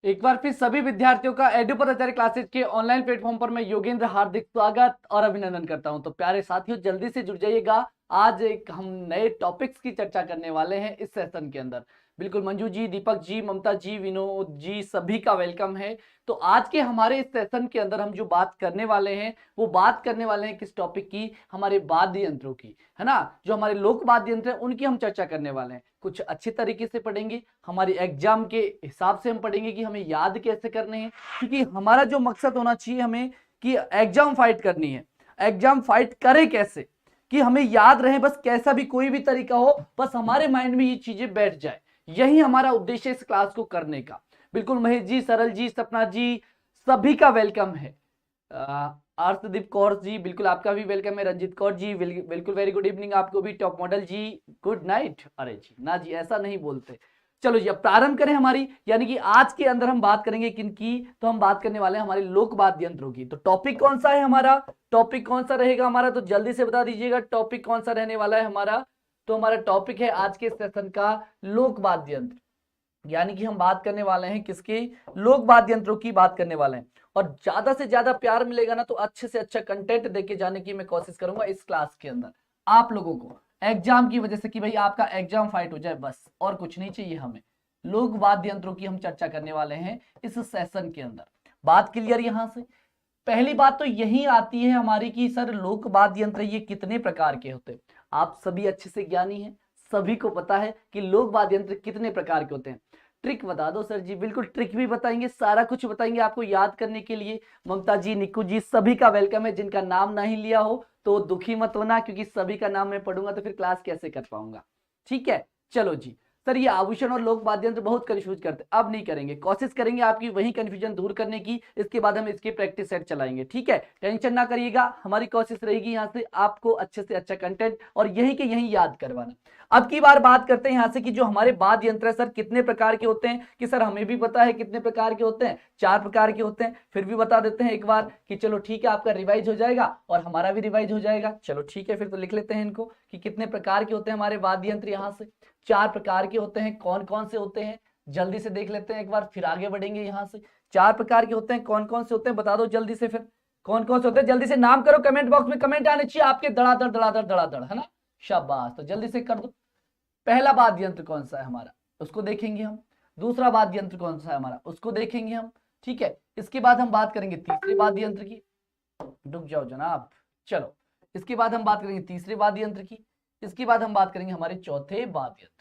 एक बार फिर सभी विद्यार्थियों का एडु पदाचार्य क्लासेज के ऑनलाइन प्लेटफॉर्म पर मैं योगेंद्र हार्दिक स्वागत और अभिनंदन करता हूं। तो प्यारे साथियों, जल्दी से जुड़ जाइएगा। आज एक हम नए टॉपिक्स की चर्चा करने वाले हैं इस सेशन के अंदर। बिल्कुल मंजू जी, दीपक जी, ममता जी, विनोद जी, सभी का वेलकम है। तो आज के हमारे इस सेशन के अंदर हम जो बात करने वाले हैं वो बात करने वाले हैं किस टॉपिक की? हमारे वाद्य यंत्रों की, है ना। जो हमारे लोक वाद्य यंत्र हैं उनकी हम चर्चा करने वाले हैं। कुछ अच्छे तरीके से पढ़ेंगे, हमारी एग्जाम के हिसाब से हम पढ़ेंगे कि हमें याद कैसे करने हैं, क्योंकि हमारा जो मकसद होना चाहिए हमें कि एग्जाम फाइट करनी है। एग्जाम फाइट करें कैसे कि हमें याद रहे, बस कैसा भी कोई भी तरीका हो, बस हमारे माइंड में ये चीजें बैठ जाए। यही हमारा उद्देश्य इस क्लास को करने का। बिल्कुल महेश जी, सरल जी, सपना जी, सभी का वेलकम है। अर्शदीप कौर जी, बिल्कुल आपका भी वेलकम है। रंजीत कौर जी, बिल्कुल वेरी गुड इवनिंग आपको भी। टॉप मॉडल जी, गुड नाइट। अरे जी ना जी, ऐसा नहीं बोलते। चलो जी, अब प्रारंभ करें हमारी, यानी कि आज के अंदर हम बात करेंगे किनकी? तो हम बात करने वाले हैं हमारे लोक वाद्य यंत्रों की। तो टॉपिक कौन सा है हमारा? टॉपिक कौन सा रहेगा हमारा? तो जल्दी से बता दीजिएगा टॉपिक कौन सा रहने वाला है हमारा। तो हमारा टॉपिक है आज के सेशन का लोक वाद्य यंत्र, यानी कि हम बात करने वाले हैं किसकी? लोक वाद्य यंत्रों की बात करने वाले हैं। और ज्यादा से ज्यादा प्यार मिलेगा ना तो अच्छे से अच्छा कंटेंट देके जाने की मैं कोशिश करूंगा इस क्लास के अंदर आप लोगों को, एग्जाम की वजह से, कि भाई आपका एग्जाम फाइट हो जाए, बस और कुछ नहीं चाहिए हमें। लोक वाद्य यंत्रों की हम चर्चा करने वाले हैं इस सेशन के अंदर। बात क्लियर यहां से? पहली बात तो यही आती है हमारी कि सर लोक वाद्य यंत्र ये कितने प्रकार के होते हैं? आप सभी अच्छे से ज्ञानी हैं, सभी को पता है कि लोक वाद्य यंत्र कितने प्रकार के होते हैं। ट्रिक बता दो सर जी। बिल्कुल ट्रिक भी बताएंगे, सारा कुछ बताएंगे आपको याद करने के लिए। ममता जी, निकू जी, सभी का वेलकम है। जिनका नाम नहीं लिया हो तो दुखी मत होना, क्योंकि सभी का नाम मैं पढ़ूंगा तो फिर क्लास कैसे कर पाऊंगा। ठीक है, चलो जी। सर ये आभूषण और लोक वाद्य यंत्र बहुत कंफ्यूज करते हैं, अब नहीं करेंगे, कोशिश करेंगे आपकी वही कंफ्यूजन दूर करने की। इसके बाद हम इसकी प्रैक्टिस सेट चलाएंगे, ठीक है। टेंशन ना करिएगा, हमारी कोशिश रहेगी यहाँ से आपको अच्छे से अच्छा कंटेंट और यही के यही याद करवाना। अब की बार बात करते हैं यहाँ से कि जो हमारे वाद्य यंत्र है सर कितने प्रकार के होते हैं? कि सर हमें भी पता है कितने प्रकार के होते हैं, 4 प्रकार के होते हैं। फिर भी बता देते हैं एक बार कि चलो ठीक है, आपका रिवाइज हो जाएगा और हमारा भी रिवाइज हो जाएगा। चलो ठीक है, फिर तो लिख लेते हैं इनको कि कितने प्रकार के होते हैं हमारे वाद्य यंत्र। यहाँ से 4 प्रकार के होते हैं। कौन कौन से होते हैं जल्दी से देख लेते हैं एक बार, फिर आगे बढ़ेंगे। यहाँ से 4 प्रकार के होते हैं, कौन कौन से होते हैं बता दो जल्दी से। फिर कौन कौन से होते हैं जल्दी से नाम करो, कमेंट बॉक्स में कमेंट आने चाहिए आपके, धड़ाधड़ धड़ाधड़ धड़ाधड़, है ना। शाबाश, तो जल्दी से कर दो। पहला वाद्य यंत्र कौन सा है हमारा, उसको देखेंगे हम। दूसरा वाद्य यंत्र कौन सा है हमारा, उसको देखेंगे हम। ठीक है, इसके बाद हम बात करेंगे तीसरे वाद्य यंत्र की। रुक जाओ जनाब, चलो। इसके बाद हम बात करेंगे तीसरे वाद्य यंत्र की। इसके बाद हम बात करेंगे हमारे चौथे वाद्य यंत्र की।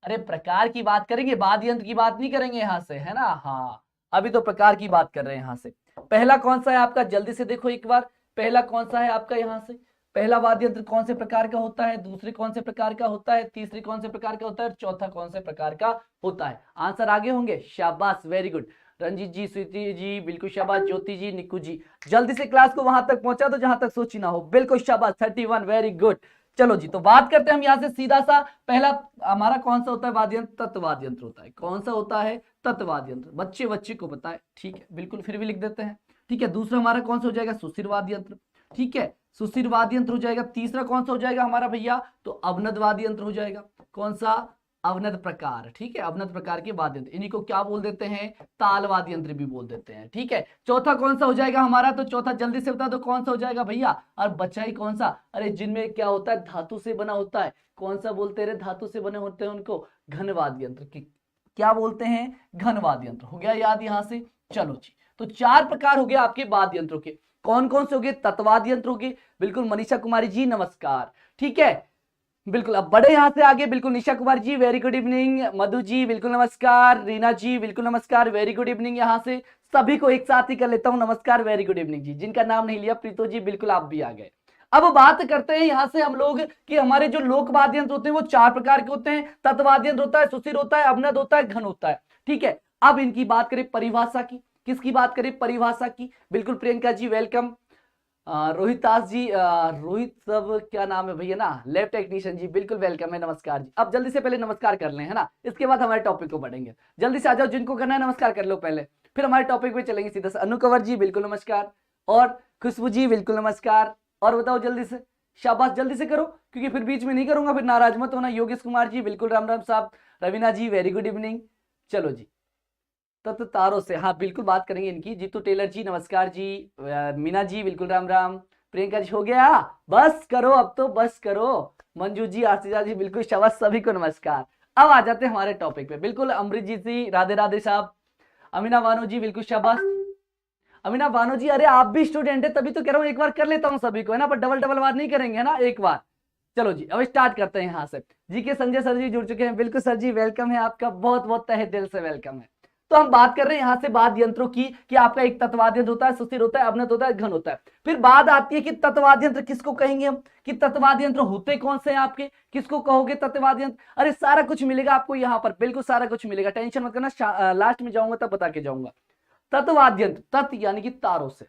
अरे प्रकार की बात करेंगे, वाद्य यंत्र की बात नहीं करेंगे यहाँ से, है ना। हाँ, अभी तो प्रकार की बात कर रहे हैं यहाँ से। पहला कौन सा है आपका, जल्दी से देखो एक बार। पहला कौन सा है आपका यहाँ से? पहला वाद्य यंत्र कौन से प्रकार का होता है? दूसरे कौन से प्रकार का होता है? तीसरे कौन से प्रकार का होता है? चौथा कौन से प्रकार का होता है? आंसर आगे होंगे, शाबाश, वेरी गुड। रंजीत जी, स्वीति जी, बिल्कुल शाबाश। ज्योति जी, निकू जी, जल्दी से क्लास को वहां तक पहुंचा दो जहां तक सोची ना हो। बिल्कुल शाबाश, 31, वेरी गुड। चलो जी, तो बात करते हैं हम यहां से सीधा सा। पहला हमारा कौन सा होता है वाद्य यंत्र? तत्वाद्य यंत्र होता है। कौन सा होता है? तत्वाद्य यंत्र। बच्चे बच्चे को पता है, ठीक है, बिल्कुल, फिर भी लिख देते हैं। ठीक है, दूसरा हमारा कौन सा हो जाएगा? सुशिर वाद्य यंत्र। ठीक है, सुशिर वाद्य यंत्र हो जाएगा। तीसरा कौन सा हो जाएगा हमारा भैया? तो अवनद वाद्य यंत्र हो जाएगा। कौन सा? अवनद प्रकार। ठीक है, अवनद प्रकार के वाद्य यंत्र, इन्हीं को क्या बोल देते हैं? ताल वाद्य यंत्र भी बोल देते हैं। ठीक है, चौथा कौन सा हो जाएगा हमारा? तो चौथा जल्दी से बता दो कौन सा हो जाएगा भैया। और बचा ही कौन सा? अरे जिनमें क्या होता है, धातु से बना होता है। कौन सा बोलते हैं? धातु से बने होते हैं उनको घन वाद्य यंत्र की क्या बोलते हैं? घन वाद्य यंत्र। हो गया याद यहां से? चलो जी, तो 4 प्रकार हो गए आपके वाद्य यंत्रों के। कौन कौन से हो गए? तत्वाद्य यंत्र हो गए। बिल्कुल मनीषा कुमारी जी, नमस्कार। ठीक है, बिल्कुल अब बढ़े यहां से आगे। बिल्कुल निशा Kumar ji, very good evening. Madhu ji, बिल्कुल नमस्कार। रीना जी, बिल्कुल नमस्कार, वेरी गुड इवनिंग। यहां से सभी को एक साथ ही कर लेता हूं, नमस्कार, वेरी गुड इवनिंग जी। जिनका नाम नहीं लिया, प्रीतो जी, बिल्कुल आप भी आ गए। अब बात करते हैं यहां से हम लोग कि हमारे जो लोक वाद्य यंत्र होते हैं वो 4 प्रकार के होते हैं। तत्वाद्य यंत्र होता है, सुशिर होता है, अवनद होता है, घन होता है। ठीक है, अब इनकी बात करें परिभाषा की। किसकी बात करें? परिभाषा की। बिल्कुल प्रियंका जी, वेलकम। रोहित दास जी, रोहित सब क्या नाम है भैया ना, लैब टेक्नीशियन जी, बिल्कुल वेलकम है, नमस्कार जी। अब जल्दी से पहले नमस्कार कर लें, है ना, इसके बाद हमारे टॉपिक को बढ़ेंगे। जल्दी से आ जाओ, जिनको करना है नमस्कार कर लो पहले, फिर हमारे टॉपिक पे चलेंगे सीधा से। अनु कंवर जी, बिल्कुल नमस्कार। और खुशबू जी, बिल्कुल नमस्कार। और बताओ जल्दी से, शाबाश, जल्दी से करो, क्योंकि फिर बीच में नहीं करूंगा, फिर नाराज मत होना। योगेश कुमार जी, बिल्कुल राम राम साहब। रवीना जी, वेरी गुड इवनिंग। चलो जी, तत्व तारों से, हाँ बिल्कुल बात करेंगे इनकी। जीतू टेलर जी नमस्कार जी, मीना जी बिल्कुल राम राम, प्रियंका जी हो गया, बस करो अब तो बस करो, मंजू जी आशीषा जी बिल्कुल शाबाश, सभी को नमस्कार। अब आ जाते हैं हमारे टॉपिक पे, बिल्कुल अमृत जी जी राधे राधे साहब, अमीना बानो जी बिल्कुल शाबाश, अमीना बानो जी अरे आप भी स्टूडेंट है तभी तो कह रहा हूँ एक बार कर लेता हूँ सभी को, है ना, पर डबल डबल बार नहीं करेंगे, है ना, एक बार। चलो जी अब स्टार्ट करते हैं यहाँ से। जी के संजय सर जी जुड़ चुके हैं, बिल्कुल सर जी वेलकम है आपका, बहुत बहुत तहे दिल से वेलकम है। तो हम बात कर रहे हैं यहाँ से वाद्य यंत्रों की, कि आपका एक तत्वाद्य यंत्र होता है, सुस्थिर होता है, अवनत होता है, घन होता है। फिर बात आती है कि तत्वाद्य यंत्र किसको कहेंगे हम, कि तत्वाद्य यंत्र होते कौन से हैं आपके, किसको कहोगे तत्वाद्य यंत्र। अरे सारा कुछ मिलेगा आपको यहाँ पर, बिल्कुल सारा कुछ मिलेगा, टेंशन मत करना, लास्ट में जाऊंगा तब बता के जाऊंगा। तत्वाद्य यंत्र, तत् यानी कि तारों से,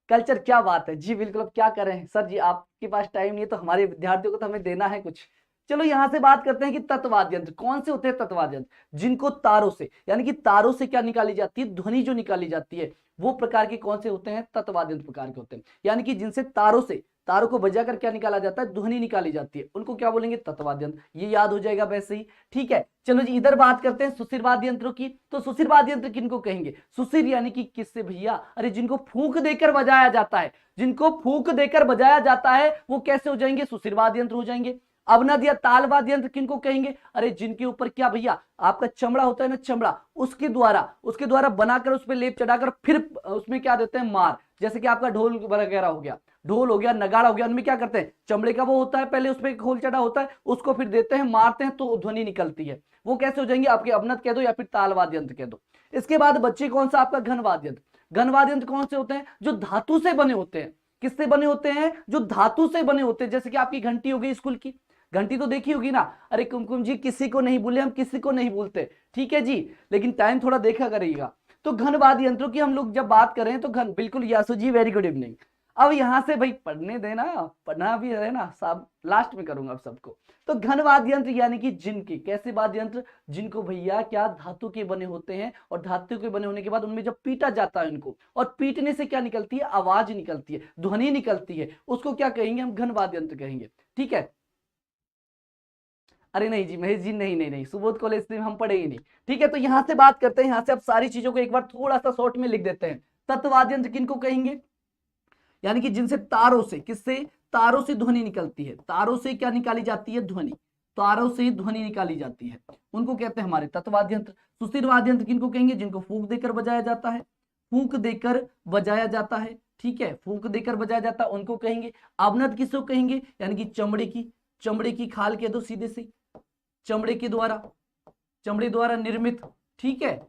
कल्चर क्या बात है जी, बिल्कुल। अब क्या करें सर जी, आपके पास टाइम नहीं है तो हमारे विद्यार्थियों को तो हमें देना है कुछ। चलो यहां से बात करते हैं कि तत्वाद्य यंत्र कौन से होते हैं। तत्वाद्य यंत्र जिनको तारों से, यानी कि तारों से क्या निकाली जाती है, ध्वनि जो निकाली जाती है, वो प्रकार के कौन से होते हैं, तत्वाद्य यंत्र प्रकार के होते हैं। यानी कि जिनसे तारों से, तारों को बजाकर क्या निकाला जाता है, ध्वनि निकाली जाती है, उनको क्या बोलेंगे, तत्वाद्य यंत्र। ये याद हो जाएगा वैसे ही, ठीक है। चलो जी इधर बात करते हैं सुशिर वाद्य यंत्रों की। तो सुशिर वाद्य यंत्र किनको कहेंगे, सुशिर यानी कि किससे भैया, अरे जिनको फूंक देकर बजाया जाता है, जिनको फूंक देकर बजाया जाता है वो कैसे हो जाएंगे, सुशिर वाद्य यंत्र हो जाएंगे। अवनद या ताल वाद्य यंत्र किनको कहेंगे, अरे जिनके ऊपर क्या भैया आपका चमड़ा होता है ना, चमड़ा, उसके द्वारा बनाकर उस पर लेप चढ़ाकर फिर उसमें क्या देते हैं, मार। जैसे कि आपका ढोल वगैरह हो गया, ढोल हो गया, नगाड़ा हो गया, उनमें क्या करते हैं, चमड़े का वो होता है, पहले उसमें खोल चढ़ा होता है, उसको फिर देते हैं, मारते हैं तो ध्वनि निकलती है। वो कैसे हो जाएंगे आपके, अवनत कह दो या फिर ताल वाद्य यंत्र कह दो। इसके बाद बच्चे कौन सा आपका, घन वाद्य यंत्र। घन वाद्य यंत्र कौन से होते हैं, जो धातु से बने होते हैं। किससे बने होते हैं, जो धातु से बने होते हैं। जैसे कि आपकी घंटी हो गई स्कूल की, घंटी तो देखी होगी ना, अरे कुमकुम जी किसी को नहीं भूले, हम किसी को नहीं भूलते, ठीक है जी, लेकिन टाइम थोड़ा देखा करिएगा। तो घन वाद्य यंत्रों की हम लोग जब बात करें तो घन, बिल्कुल यासु जी वेरी गुड इवनिंग। अब यहां से भाई पढ़ने देना, पढ़ना भी है ना, सब लास्ट में करूंगा अब सबको। तो घन वाद्य यंत्र यानी कि जिनके, कैसे वाद्य यंत्र, जिनको भैया क्या धातु के बने होते हैं, और धातु के बने होने के बाद उनमें जब पीटा जाता है उनको, और पीटने से क्या निकलती है, आवाज निकलती है, ध्वनि निकलती है, उसको क्या कहेंगे हम, घन वाद्य यंत्र कहेंगे, ठीक है। अरे नहीं जी महेश जी, नहीं नहीं नहीं, सुबोध कॉलेज में हम पढ़े ही नहीं, ठीक है। तो यहां से बात करते हैं, यहां से अब सारी चीजों को एक बार थोड़ा सा शॉर्ट में लिख देते हैं। तत्वाद्य यंत्र किनको कहेंगे, यानी कि जिनसे तारों से, किससे, तारों से ध्वनि निकलती है, तारों से क्या निकाली जाती है, ध्वनि, तारों से ध्वनि निकाली जाती है, उनको कहते हैं हमारे तत्वाद्य यंत्र। सुस्थिर वाद्य यंत्र किनको कहेंगे, जिनको फूंक देकर बजाया जाता है, फूंक देकर बजाया जाता है, ठीक है, फूंक देकर बजाया जाता है, उनको कहेंगे। अवनत किसको कहेंगे, यानी कि चमड़े की खाल कह दो सीधे से, चमड़े द्वारा निर्मित, ठीक है।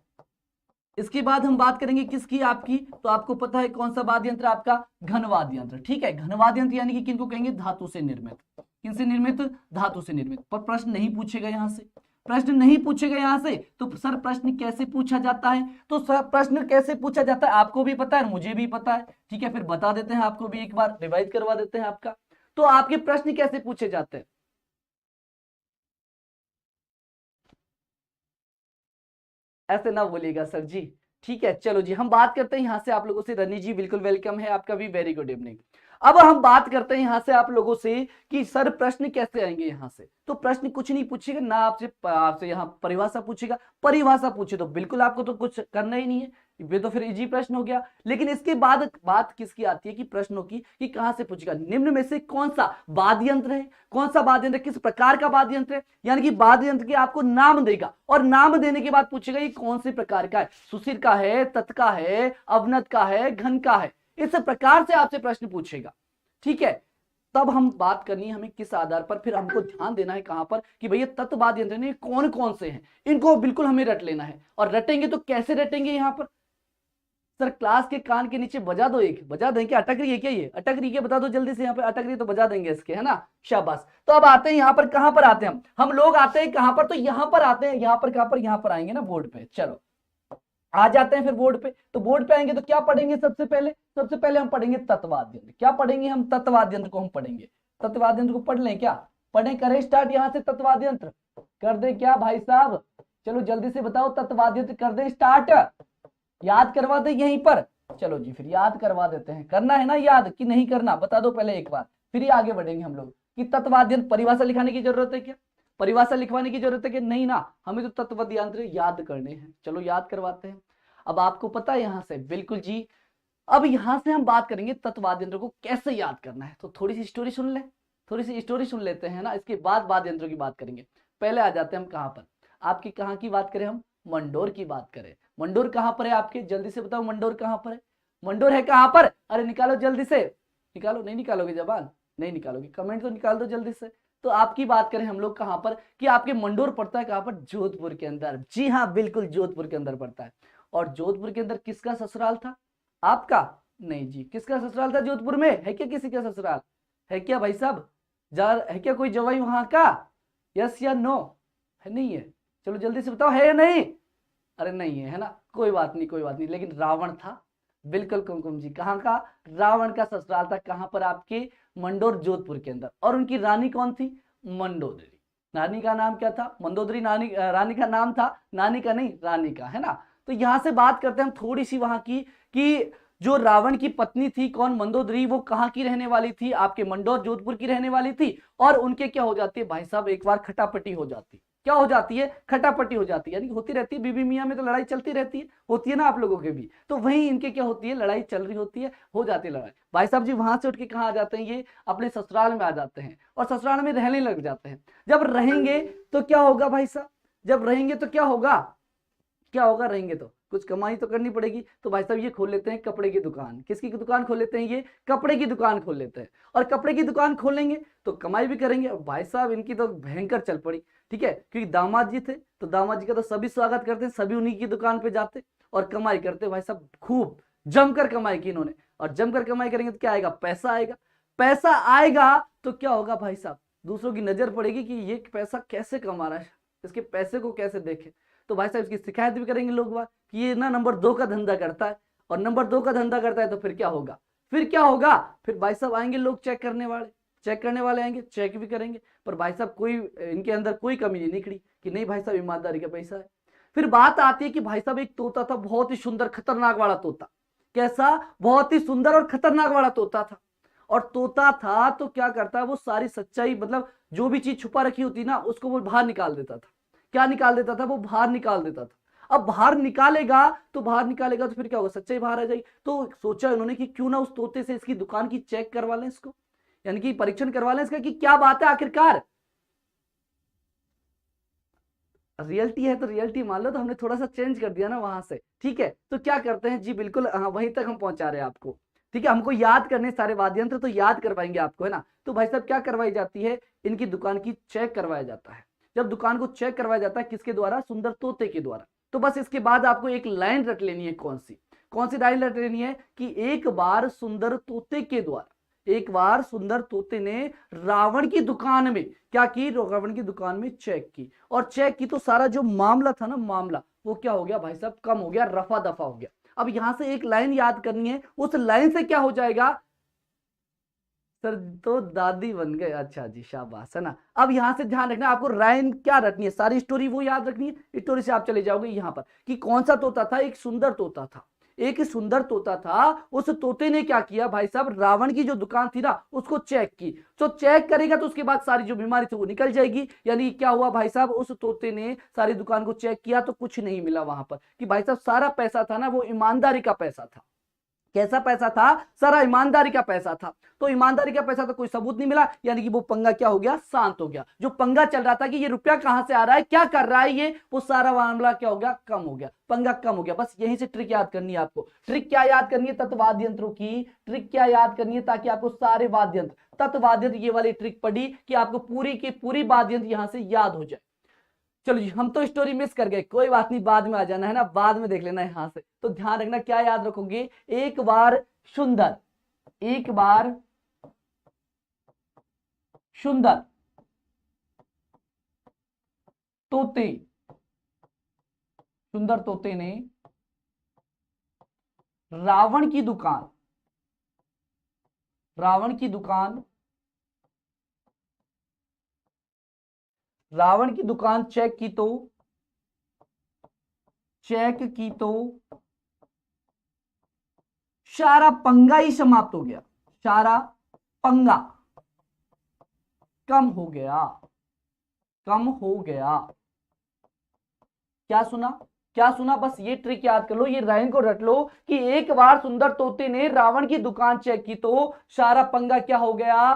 इसके बाद हम बात करेंगे किसकी, आपकी, तो आपको पता है कौन सा वाद्य यंत्र आपका, घन वाद्य यंत्र, ठीक है। घन वाद्य यंत्र यानी कि किनको कहेंगे, धातु से निर्मित, किनसे निर्मित, धातु से निर्मित। पर प्रश्न नहीं पूछेगा यहां से, प्रश्न नहीं पूछेगा यहां से, तो सर प्रश्न कैसे पूछा जाता है, तो सर प्रश्न कैसे पूछा जाता है आपको भी पता है और मुझे भी पता है, ठीक है। फिर बता देते हैं आपको भी, एक बार रिवाइज करवा देते हैं आपका। तो आपके प्रश्न कैसे पूछे जाते हैं, ऐसे ना बोलिएगा सर जी, ठीक है। चलो जी हम बात करते हैं यहां से आप लोगों से, रनी जी बिल्कुल वेलकम है आपका भी, वेरी गुड इवनिंग। अब हम बात करते हैं यहां से आप लोगों से कि सर प्रश्न कैसे आएंगे यहां से। तो प्रश्न कुछ नहीं पूछेगा ना, आपसे यहाँ परिभाषा पूछेगा, परिभाषा पूछे तो बिल्कुल आपको तो कुछ करना ही नहीं है, ये तो फिर इजी प्रश्न हो गया। लेकिन इसके बाद बात किसकी आती है, कि प्रश्नों की, कि कहां से पूछेगा, निम्न में से कौन सा वाद्य यंत्र है, कौन सा वाद्य यंत्र, किस प्रकार का वाद्य यंत्र है, यानी कि वाद्य यंत्र के आपको नाम देगा, और नाम देने के बाद पूछेगा ये कौन से प्रकार का है, सुशिर का है, तत् का है, अवनत का है, घन का है, इस प्रकार से आपसे प्रश्न पूछेगा, ठीक है। तब हम बात करनी है हमें किस आधार पर, फिर हमको ध्यान देना है कहां पर, कि भैया तत्वाद्य यंत्र ने कौन कौन से हैं, इनको बिल्कुल हमें रट लेना है। और रटेंगे तो कैसे रटेंगे, यहां पर सर क्लास के कान के नीचे बजा दो, एक बजा देंगे, अटक रही है क्या, ये अटक रही है, बता दो जल्दी से, यहाँ पे अटक रही है तो बजा देंगे इसके, है ना, शाबाश। तो अब आते हैं यहाँ पर, कहां पर आते हैं हम लोग आते हैं कहां पर, तो यहां पर आते हैं, यहां पर कहां पर, यहां पर आएंगे ना बोर्ड पे, चलो आ जाते हैं फिर बोर्ड पे। तो बोर्ड पे आएंगे तो क्या पढ़ेंगे, सबसे पहले हम पढ़ेंगे तत्वाद्य यंत्र। क्या पढ़ेंगे हम, तत्वाद्य यंत्र को हम पढ़ेंगे। तत्वाद्य यंत्र को पढ़ लें क्या, पढ़े, करें स्टार्ट यहां से, तत्वाद्य यंत्र कर दे क्या भाई साहब, चलो जल्दी से बताओ, तत्वाद्य यंत्र कर दे स्टार्ट, याद करवा दे यहीं पर। चलो जी फिर याद करवा देते हैं, करना है ना याद कि नहीं करना, बता दो पहले एक बार, फिर ही आगे बढ़ेंगे हम लोग। कि तत्वाद्य यंत्र परिभाषा लिखाने की जरूरत है क्या, परिभाषा लिखवाने की जरूरत है कि नहीं ना, हमें तो तत्ववाद यंत्र याद करने हैं। चलो याद करवाते हैं। अब आपको पता है यहां से, बिल्कुल जी। अब यहां से हम बात करेंगे तत्ववाद यंत्र को कैसे याद करना है। तो थोड़ी सी स्टोरी सुन ले, थोड़ी सी स्टोरी सुन लेते हैं ना, इसके बाद वाद्य यंत्रों की बात करेंगे। पहले आ जाते हैं हम कहां पर, आपकी कहां की बात करें, हम मंडोर की बात करें। मंडोर कहां पर है आपके, जल्दी से बताओ मंडोर कहां पर है। मंडोर है कहां पर, अरे निकालो जल्दी से, निकालो। नहीं निकालोगे जबान, नहीं निकालोगे, कमेंट तो निकाल दो जल्दी से। तो आपकी बात करें हम लोग कहां पर, कि आपके मंडोर पड़ता है कहां पर, जोधपुर के अंदर। जी हाँ बिल्कुल, जोधपुर के अंदर पड़ता है। और जोधपुर के अंदर किसका ससुराल था, आपका? नहीं जी, किसका ससुराल था जोधपुर में, है क्या किसी का ससुराल, है क्या भाई साहब, है क्या कोई जवाई वहां का, यस या नो, है नहीं है? चलो जल्दी से बताओ, है या नहीं? अरे नहीं है, है ना, कोई बात नहीं कोई बात नहीं, लेकिन रावण था। बिल्कुल कुमकुम जी, कहाँ का, रावण का ससुराल था कहां पर, आपके मंडोर जोधपुर के अंदर। और उनकी रानी कौन थी, मंडोदरी। रानी का नाम क्या था, मंदोदरी। रानी का नाम था, नानी का नहीं, रानी का, है ना। तो यहां से बात करते हैं हम थोड़ी सी वहां की, कि जो रावण की पत्नी थी कौन, मंदोदरी, वो कहाँ की रहने वाली थी, आपके मंडोर जोधपुर की रहने वाली थी। और उनके क्या हो जाती है भाई साहब, एक बार खटापटी हो जाती, क्या हो जाती है, खटापटी हो जाती है, यानी होती रहती है, बीबी मियां में तो लड़ाई चलती रहती है, होती है ना आप लोगों के भी। तो वहीं इनके क्या होती है, लड़ाई चल रही होती है, हो जाती है लड़ाई। भाई साहब जी वहां से उठ के कहाँ आ जाते हैं, ये अपने ससुराल में आ जाते हैं, और ससुराल में रहने लग जाते हैं। जब रहेंगे तो क्या होगा भाई साहब, जब रहेंगे तो क्या होगा, क्या होगा, रहेंगे तो कुछ कमाई तो करनी पड़ेगी। तो भाई साहब ये खोल लेते हैं कपड़े की दुकान, किसकी दुकान खोल लेते हैं, ये कपड़े की दुकान खोल लेते हैं। और कपड़े की दुकान खोलेंगे तो कमाई भी करेंगे। और भाई साहब इनकी तो भयंकर चल पड़ी, ठीक है, क्योंकि दामाद जी थे, तो दामाद जी का तो सभी स्वागत करते हैं, सभी उन्हीं की दुकान पे जाते और कमाई करते। भाई साहब खूब जमकर कमाई की इन्होंने, और जमकर कमाई करेंगे तो क्या आएगा, पैसा आएगा। पैसा आएगा तो क्या होगा भाई साहब, दूसरों की नजर पड़ेगी कि ये पैसा कैसे कमा रहा है, इसके पैसे को कैसे देखे। तो भाई साहब इसकी शिकायत भी करेंगे लोग बात कि ये ना नंबर 2 का धंधा करता है। और नंबर 2 का धंधा करता है तो फिर क्या होगा, फिर क्या होगा, फिर भाई साहब आएंगे लोग चेक करने वाले, चेक करने वाले आएंगे, चेक भी करेंगे। पर भाई साहब कोई इनके अंदर कोई कमी नहीं निकली कि नहीं भाई साहब ईमानदारी का पैसा है। फिर बात आती है कि भाई साहब एक तोता था, बहुत ही सुंदर खतरनाक वाला तोता। कैसा, बहुत ही सुंदर और खतरनाक वाला तोता था। और तोता था तो क्या करता है, वो सारी सच्चाई, मतलब जो भी चीज छुपा रखी होती ना, उसको वो बाहर निकाल देता था। क्या निकाल देता था, वो बाहर निकाल देता था। अब बाहर निकालेगा तो फिर क्या होगा, सच्चाई बाहर आ जाएगी। तो सोचा उन्होंने कि क्यों ना उस तोते से इसकी दुकान की चेक करवा लें इसको, यानी कि परीक्षण करवा लें इसका कि क्या बात है आखिरकार। रियलिटी है तो रियलिटी मान लो, तो हमने थोड़ा सा चेंज कर दिया ना वहां से, ठीक है। तो क्या करते हैं जी, बिल्कुल हाँ, वहीं तक हम पहुंचा रहे हैं आपको, ठीक है। हमको याद करने सारे वाद्य यंत्र, तो याद करवाएंगे आपको, है ना। तो भाई साहब क्या करवाई जाती है, इनकी दुकान की चेक करवाया जाता है। जब दुकान को चेक करवाया जाता है, किसके द्वारा, सुंदर तोते के द्वारा। तो बस इसके बाद आपको एक लाइन रट लेनी है, कौन सी लाइन रट लेनी है, कि एक बार सुंदर तोते के द्वारा, एक बार सुंदर तोते ने रावण की दुकान में क्या की, रावण की दुकान में चेक की। और चेक की तो सारा जो मामला था ना, मामला वो क्या हो गया भाई साहब, कम हो गया, रफा दफा हो गया। अब यहां से एक लाइन याद करनी है, उस लाइन से क्या हो जाएगा, सर तो दादी बन गए, अच्छा जी शाबाश, है ना। अब यहां से ध्यान रखना, आपको लाइन क्या रखनी है, सारी स्टोरी वो याद रखनी है। स्टोरी से आप चले जाओगे यहां पर कि कौन सा तोता था, एक सुंदर तोता था, एक सुंदर तोता था। उस तोते ने क्या किया भाई साहब, रावण की जो दुकान थी ना उसको चेक की। तो चेक करेगा तो उसके बाद सारी जो बीमारी थी वो निकल जाएगी। यानी क्या हुआ भाई साहब, उस तोते ने सारी दुकान को चेक किया तो कुछ नहीं मिला वहां पर, कि भाई साहब सारा पैसा था ना वो ईमानदारी का पैसा था। कैसा पैसा था, सारा ईमानदारी का पैसा था। तो ईमानदारी का पैसा तो कोई सबूत नहीं मिला, यानी कि वो पंगा क्या हो गया, शांत हो गया। जो पंगा चल रहा था कि ये रुपया कहां से आ रहा है, क्या कर रहा है ये, वो सारा मामला क्या हो गया, कम हो गया, पंगा कम हो गया। बस यहीं से ट्रिक याद करनी है आपको। ट्रिक क्या याद करनी है, तत्ववाद्य यंत्रों की ट्रिक क्या याद करनी है, ताकि आपको सारे वाद्य यंत्र, तत्ववाद्य यंत्र, ये वाली ट्रिक पढ़ी कि आपको पूरी की पूरी वाद्य यंत्र यहां से याद हो जाए। चलो जी, हम तो स्टोरी मिस कर गए, कोई बात नहीं, बाद में आ जाना है ना, बाद में देख लेना यहां से। तो ध्यान रखना क्या याद रखोगे, एक बार सुंदर, एक बार सुंदर तोते, सुंदर तोते ने रावण की दुकान, रावण की दुकान, रावण की दुकान चेक की तो, चेक की तो सारा पंगा ही समाप्त हो गया, सारा पंगा कम हो गया। कम हो गया। क्या सुना, क्या सुना, बस ये ट्रिक याद कर लो, ये लाइन को रट लो कि एक बार सुंदर तोते ने रावण की दुकान चेक की तो सारा पंगा क्या हो गया,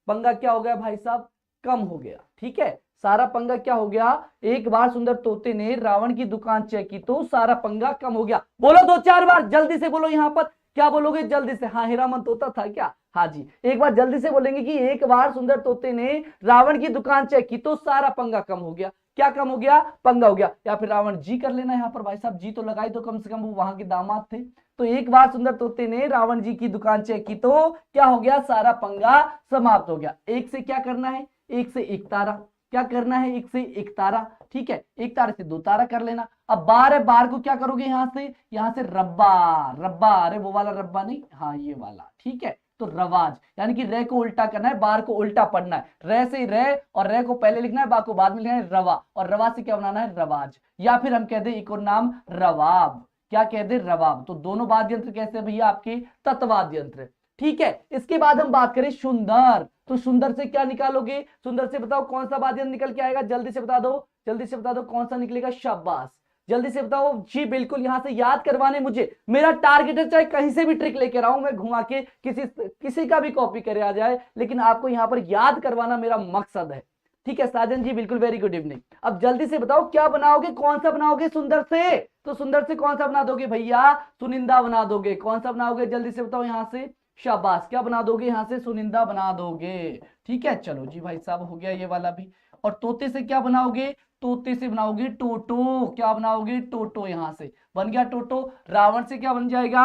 पंगा क्या हो गया भाई साहब, कम हो गया। ठीक है, सारा पंगा क्या हो गया, एक बार सुंदर तोते ने रावण की दुकान चेक की तो सारा पंगा कम हो गया। बोलो 2-4 बार जल्दी से बोलो, यहां पर क्या बोलोगे जल्दी से, हाँ हीरामन तोता था क्या, हाँ जी, एक बार जल्दी से बोलेंगे कि एक बार सुंदर तोते ने रावण की दुकान चेक की तो सारा पंगा कम हो गया। क्या कम हो गया, पंगा हो गया। या फिर रावण जी कर लेना यहाँ पर भाई साहब, जी तो लगाई तो कम से कम वो वहां के दामाद थे। तो एक बार सुंदर तोते ने रावण जी की दुकान चेक की तो क्या हो गया, सारा पंगा समाप्त हो गया। एक से क्या करना है, एक से एक तारा, क्या करना है, एक से एक तारा। ठीक है, एक तारे से 2 तारा कर लेना। अब बार है, बार को क्या करोगे, यहां से रब्बा, रब्बा, अरे वो वाला रब्बा नहीं, हाँ ये वाला। ठीक है, तो रवाज, यानी कि रे को उल्टा करना है, बार को उल्टा पढ़ना है, रे से रे और रे को पहले लिखना है, बा को बाद में लिखना है, रवा, और रवा से क्या बनाना है, रवाज, या फिर हम कहते हैं एक और नाम रवाब। क्या कहते हैं, रवाब। तो दोनों वाद्य यंत्र कैसे हैं भैया, आपके तत्वाद्य यंत्र। ठीक है, इसके बाद हम बात करें सुंदर, तो सुंदर से क्या निकालोगे, सुंदर से बताओ कौन सा वाद्य यंत्र निकल के आएगा, जल्दी से बता दो, जल्दी से बता दो कौन सा निकलेगा, शाबाश, जल्दी से बताओ जी, बिल्कुल यहां से याद करवाने मुझे, मेरा टारगेट है चाहे कहीं से भी ट्रिक लेकर आऊं मैं घुमा के, किसी का भी कॉपी करे आ जाए, लेकिन आपको यहां पर याद करवाना मेरा मकसद है। ठीक है साजन जी, बिल्कुल, वेरी गुड इवनिंग। अब जल्दी से बताओ क्या बनाओगे, कौन सा बनाओगे सुंदर से, तो सुंदर से कौन सा बना दोगे भैया, सुनिंदा बना दोगे, कौन सा बनाओगे जल्दी से बताओ यहां से, शाबाश, क्या बना दोगे यहां से, सुनिंदा बना दोगे। ठीक है, चलो जी भाई साहब, हो गया ये वाला भी। और तोते से क्या बनाओगे, तोते से बनाओगे टोटो, क्या बनाओगे, टोटो, यहां से बन गया टोटो। रावण से क्या बन जाएगा,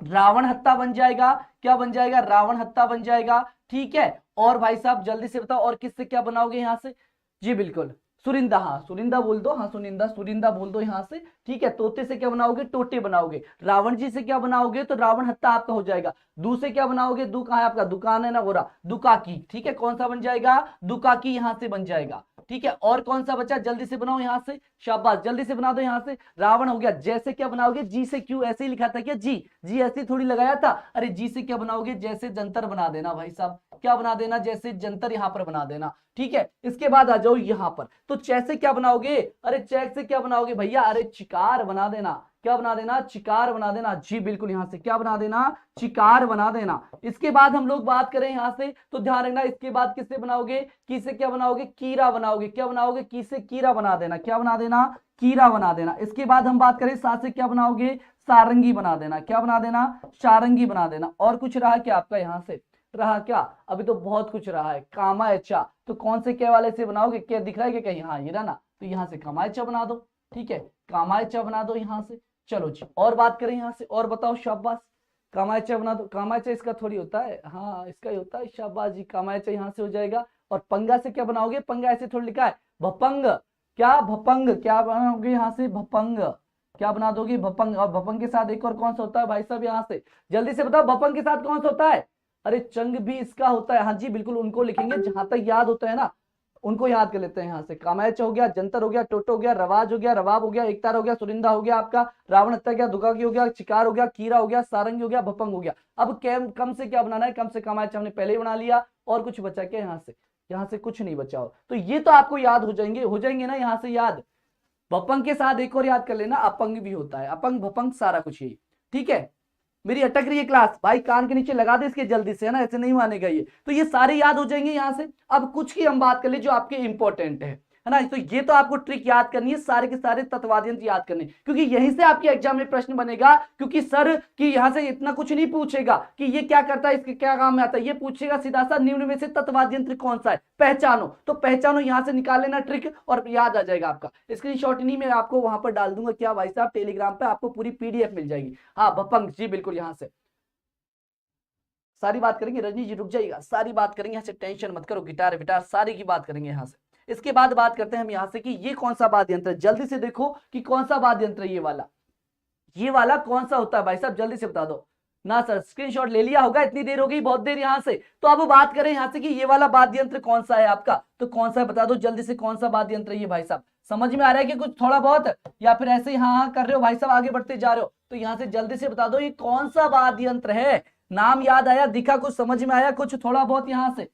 रावण हत्ता बन जाएगा, क्या बन जाएगा, रावण हत्ता बन जाएगा। ठीक है, और भाई साहब जल्दी से बताओ और किससे क्या बनाओगे यहां से, जी बिल्कुल, सुरिंदा, हाँ सुरिंदा बोल दो, हाँ सुनिंदा, सुरिंदा बोल दो यहां से। ठीक है, तोते से क्या बनाओगे, टोटे बनाओगे। रावण जी से क्या बनाओगे, तो रावण हत्ता आपका हो जाएगा। दू से क्या बनाओगे, दू कहां है आपका, दुकान है ना गोरा, दुकाकी। ठीक है, कौन सा बन जाएगा, दुकाकी यहां से बन जाएगा। ठीक है, और कौन सा बचा, जल्दी से बनाओ यहां से, शाबाश, जल्दी से बना दो यहां से। रावण हो गया, जैसे क्या बनाओगे, जी से क्यों, ऐसे ही लिखा था क्या, जी, जी ऐसे थोड़ी लगाया था, अरे जी से क्या बनाओगे, जैसे जंतर बना देना भाई साहब, क्या बना देना, जैसे जंतर यहां पर बना देना। ठीक है, इसके बाद आ जाओ यहां पर, तो चेक से क्या बनाओगे, अरे चेक से क्या बनाओगे भैया, अरे चिकार बना देना, क्या बना देना, चिकार बना देना, जी बिल्कुल, यहां से क्या बना देना, चिकार बना देना। इसके बाद हम लोग बात करें यहां से, तो ध्यान रखना, इसके बाद किससे बनाओगे, की से क्या बनाओगे, कीरा बनाओगे, क्या बनाओगे, की से कीरा बना देना, क्या बना देना, कीरा बना देना। इसके बाद हम बात करें सा से क्या बनाओगे, सारंगी बना देना, क्या बना देना, सारंगी बना देना। और कुछ रहा क्या आपका यहां से, रहा क्या, अभी तो बहुत कुछ रहा है, कामायचा, तो कौन से क्या वाले से बनाओगे, क्या दिख रहा है क्या कहीं, हाँ ये रहा ना, तो यहां से कामायचा बना दो। ठीक है, कामायचा बना दो यहां से। चलो जी, और बात करें यहां से, और बताओ, शाबाश, कामायचा बना दो, कामायचा इसका थोड़ी होता है, हाँ इसका ही होता है, शाबाश जी, कामायचा यहां से हो जाएगा। और पंगा से क्या बनाओगे, पंगा ऐसे थोड़ी लिखा है, भपंग, क्या भपंग, क्या बनाओगे यहां से, भपंग, क्या बना दोगे, भपंग। और भपंग के साथ एक और कौन सा होता है भाई साहब, यहां से जल्दी से बताओ, भपंग के साथ कौन सा होता है, अरे चंग भी इसका होता है, हाँ जी बिल्कुल, उनको लिखेंगे जहां तक याद होता है ना, उनको याद कर लेते हैं यहां से। कामायच हो गया, जंतर हो गया, टोटो हो गया, रवाज हो गया, रवाब हो गया, एकतार हो गया, सुरिंदा हो गया आपका, रावण हत्या हो गया, दुगाकी हो गया, चिकार हो गया, कीरा हो गया, सारंगी हो गया, भपंग हो गया। अब कम से क्या बनाना है, कम से कामायच हमने पहले ही बना लिया, और कुछ बचा क्या यहां से, यहां से कुछ नहीं बचा हो, तो ये तो आपको याद हो जाएंगे ना यहां से याद। भपंग के साथ एक और याद कर लेना, अपंग भी होता है, अपंग भपंग सारा कुछ ही। ठीक है, मेरी अटक रही है क्लास भाई, कान के नीचे लगा दे इसके जल्दी से, है ना, ऐसे नहीं मानेगा ये, तो ये सारे याद हो जाएंगे यहां से। अब कुछ की हम बात कर ले जो आपके इंपॉर्टेंट है ना, तो ये तो आपको ट्रिक याद करनी है, सारे के सारे तत्वाद्यंत याद करने, क्योंकि यहीं से आपके एग्जाम में प्रश्न बनेगा, क्योंकि सर की यहां से इतना कुछ नहीं पूछेगा कि ये क्या करता है, इसके क्या काम में आता है, ये पूछेगा सीधा सा निम्न में से तत्वाद्यंत्र कौन सा है, पहचानो, तो पहचानो, यहां से निकाल लेना ट्रिक और याद आ जाएगा आपका। स्क्रीनशॉट नहीं मैं आपको वहां पर डाल दूंगा, क्या भाई साहब, टेलीग्राम पे आपको पूरी पीडीएफ मिल जाएगी। हाँ भपंग जी बिल्कुल, यहां से सारी बात करेंगे, रजनी जी रुक जाइएगा, सारी बात करेंगे यहाँ से, टेंशन मत करो, गिटार विटार सारी की बात करेंगे यहाँ से। इसके बाद बात करते हैं हम यहाँ से कि ये कौन सा वाद्य यंत्र है, जल्दी से देखो कि कौन सा वाद्य यंत्र है ये वाला कौन सा होता है भाई साहब, जल्दी से बता दो ना सर, स्क्रीनशॉट ले लिया होगा, इतनी देर हो गई, बहुत देर यहाँ से। तो अब बात करें यहाँ से कि ये वाला वाद्य यंत्र कौन सा है आपका, तो कौन सा है बता दो जल्दी से, कौन सा वाद्य यंत्र है ये भाई साहब, समझ में आ रहा है कि कुछ थोड़ा बहुत, या फिर ऐसे ही हाँ कर रहे हो भाई साहब, आगे बढ़ते जा रहे हो, तो यहाँ से जल्दी से बता दो ये कौन सा वाद्य यंत्र है। नाम याद आया, दिखा, कुछ समझ में आया, कुछ थोड़ा बहुत यहां से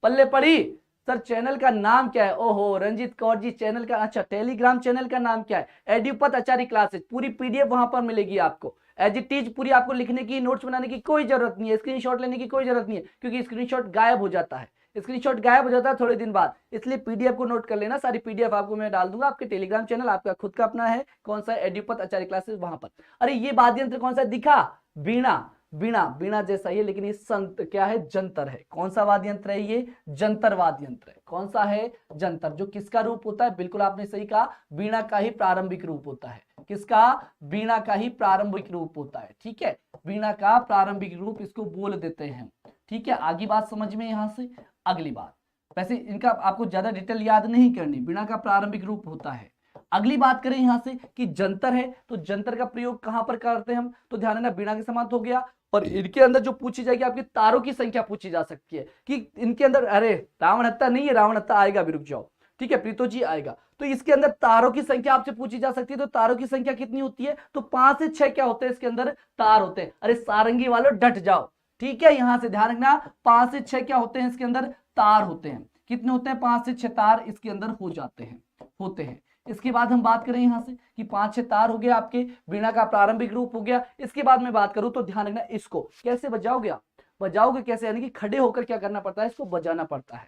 पल्ले पड़ी, सर चैनल का नाम क्या है? ओहो रंजीत कौर जी, चैनल का, अच्छा टेलीग्राम चैनल का नाम क्या है? एड्यूपथ आचार्य क्लासेस। पूरी पीडीएफ वहां पर मिलेगी आपको एज इट इज पूरी। आपको लिखने की, नोट्स बनाने की कोई जरूरत नहीं है, स्क्रीनशॉट लेने की कोई जरूरत नहीं है, क्योंकि स्क्रीनशॉट गायब हो जाता है, स्क्रीनशॉट गायब हो जाता है थोड़े दिन बाद। इसलिए पीडीएफ को नोट कर लेना, सारी पीडीएफ आपको मैं डाल दूंगा आपके टेलीग्राम चैनल, आपका खुद का अपना है, कौन सा? एड्यूपथ आचार्य क्लासेस, वहां पर। अरे ये वाद्य यंत्र कौन सा दिखा? वीणा। वीणा, वीणा जैसा ही है, लेकिन ये संत क्या है? जंतर है। कौन सा वाद्य यंत्र है ये? जंतर वाद्य यंत्र है। कौन सा है? जंतर। जो किसका रूप होता है? बिल्कुल आपने सही कहा, वीणा का ही प्रारंभिक रूप होता है। किसका? वीणा का ही प्रारंभिक रूप होता है। ठीक है, वीणा का प्रारंभिक रूप इसको बोल देते हैं। ठीक है, आगे बात समझ में। यहां से अगली बात, वैसे इनका आपको ज्यादा डिटेल याद नहीं करनी, वीणा का प्रारंभिक रूप होता है। अगली बात करें यहां से कि जंतर है, तो जंतर का प्रयोग कहां पर करते हैं हम? तो ध्यान देना, वीणा के समान हो गया। और इनके अंदर जो पूछी जाएगी आपकी तारों की संख्या पूछी जा सकती है कि इनके अंदर, अरे रावण हत्ता नहीं है, रावण हत्ता आएगा भी, रुक जाओ। ठीक है, प्रीतो जी आएगा। तो इसके अंदर तारों की संख्या आपसे पूछी जा सकती है, तो तारों की संख्या कितनी होती है? तो 5 से 6 क्या होते हैं इसके अंदर? तार होते हैं। अरे सारंगी वालों डट जाओ। ठीक है, यहां से ध्यान रखना, 5 से 6 क्या होते हैं इसके अंदर? तार होते हैं। कितने होते हैं? 5 से 6 तार इसके अंदर हो जाते हैं, होते हैं। इसके बाद हम बात करें यहां से कि 5-6 तार हो गया, आपके वीणा का प्रारंभिक रूप हो गया। इसके बाद मैं बात करूं तो ध्यान रखना, इसको कैसे बजाओगे आप? बजाओगे कैसे? यानी कि खड़े होकर क्या करना पड़ता है? इसको बजाना पड़ता है,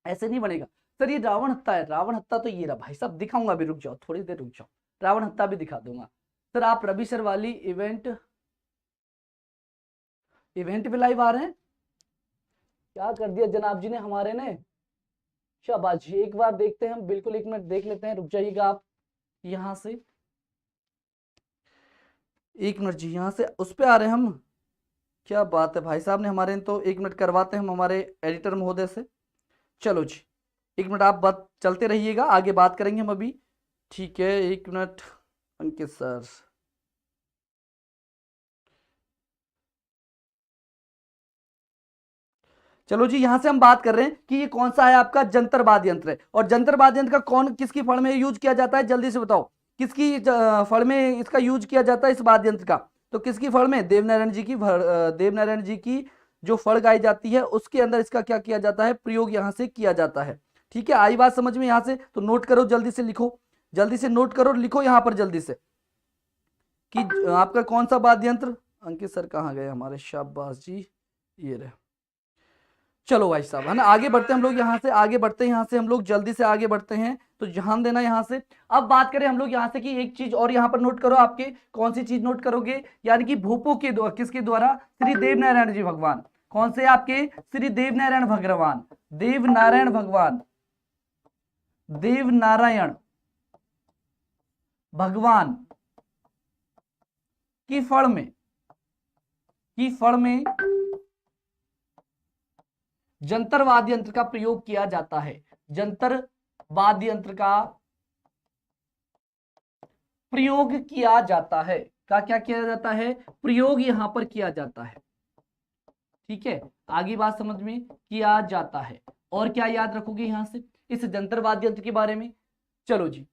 ऐसे नहीं बनेगा। सर ये रावण हत्ता है, रावण हत्ता तो ये रहा भाई साहब, दिखाऊंगा अभी, रुक जाओ थोड़ी देर रुक जाओ, रावण हत्ता भी दिखा दूंगा। सर आप रवि सर वाली इवेंट पे लाइव आ रहे हैं? क्या कर दिया जनाब जी ने हमारे ने? शाबाश जी, एक बार देखते हैं हम, बिल्कुल 1 मिनट देख लेते हैं, रुक जाइएगा आप यहां से, 1 मिनट जी, यहां से उस पे आ रहे हैं हम। क्या बात है भाई साहब ने हमारे, तो 1 मिनट करवाते हैं हम हमारे एडिटर महोदय से। चलो जी, 1 मिनट आप बात चलते रहिएगा, आगे बात करेंगे हम अभी। ठीक है, 1 मिनट अंकित सर। चलो जी, यहां से हम बात कर रहे हैं कि ये कौन सा है आपका? जंतर वाद्य यंत्र है। और जंतर वाद्य यंत्र का कौन, किसकी फड़ में यूज किया जाता है? जल्दी से बताओ, किसकी फड़ में इसका यूज किया जाता है इस वाद्य यंत्र का? तो किसकी फड़ में? देवनारायण जी की, देवनारायण जी की जो फड़ गाई जाती है उसके अंदर इसका क्या किया जाता है? प्रयोग यहां से किया जाता है। ठीक है, आई बात समझ में यहां से? तो नोट करो, जल्दी से लिखो, जल्दी से नोट करो, लिखो यहां पर जल्दी से कि आपका कौन सा वाद्य यंत्र। अंकित सर कहाँ गए हमारे? शाबाश जी, ये रहे। चलो भाई साहब, है ना, आगे बढ़ते हैं हम लोग, यहाँ से आगे बढ़ते हैं, यहाँ से हम लोग जल्दी से आगे बढ़ते हैं, तो ध्यान देना यहाँ से। अब बात करें हम लोग यहाँ से कि एक चीज और यहाँ पर नोट करो, आपके कौन सी चीज नोट करोगे? यानी कि भूपों के द्वारा, किसके द्वारा? श्री देवनारायण जी भगवान। कौन से आपके? श्री देवनारायण भगवान, देवनारायण भगवान, देवनारायण भगवान की फड़ में, की फड़ में जंतर वाद्य यंत्र का प्रयोग किया जाता है। जंतर वाद्य यंत्र का प्रयोग किया जाता है। क्या किया जाता है? प्रयोग यहां पर किया जाता है। ठीक है, आगे बात समझ में, किया जाता है। और क्या याद रखोगे यहां से इस जंतर वाद्य यंत्र के बारे में? चलो जी,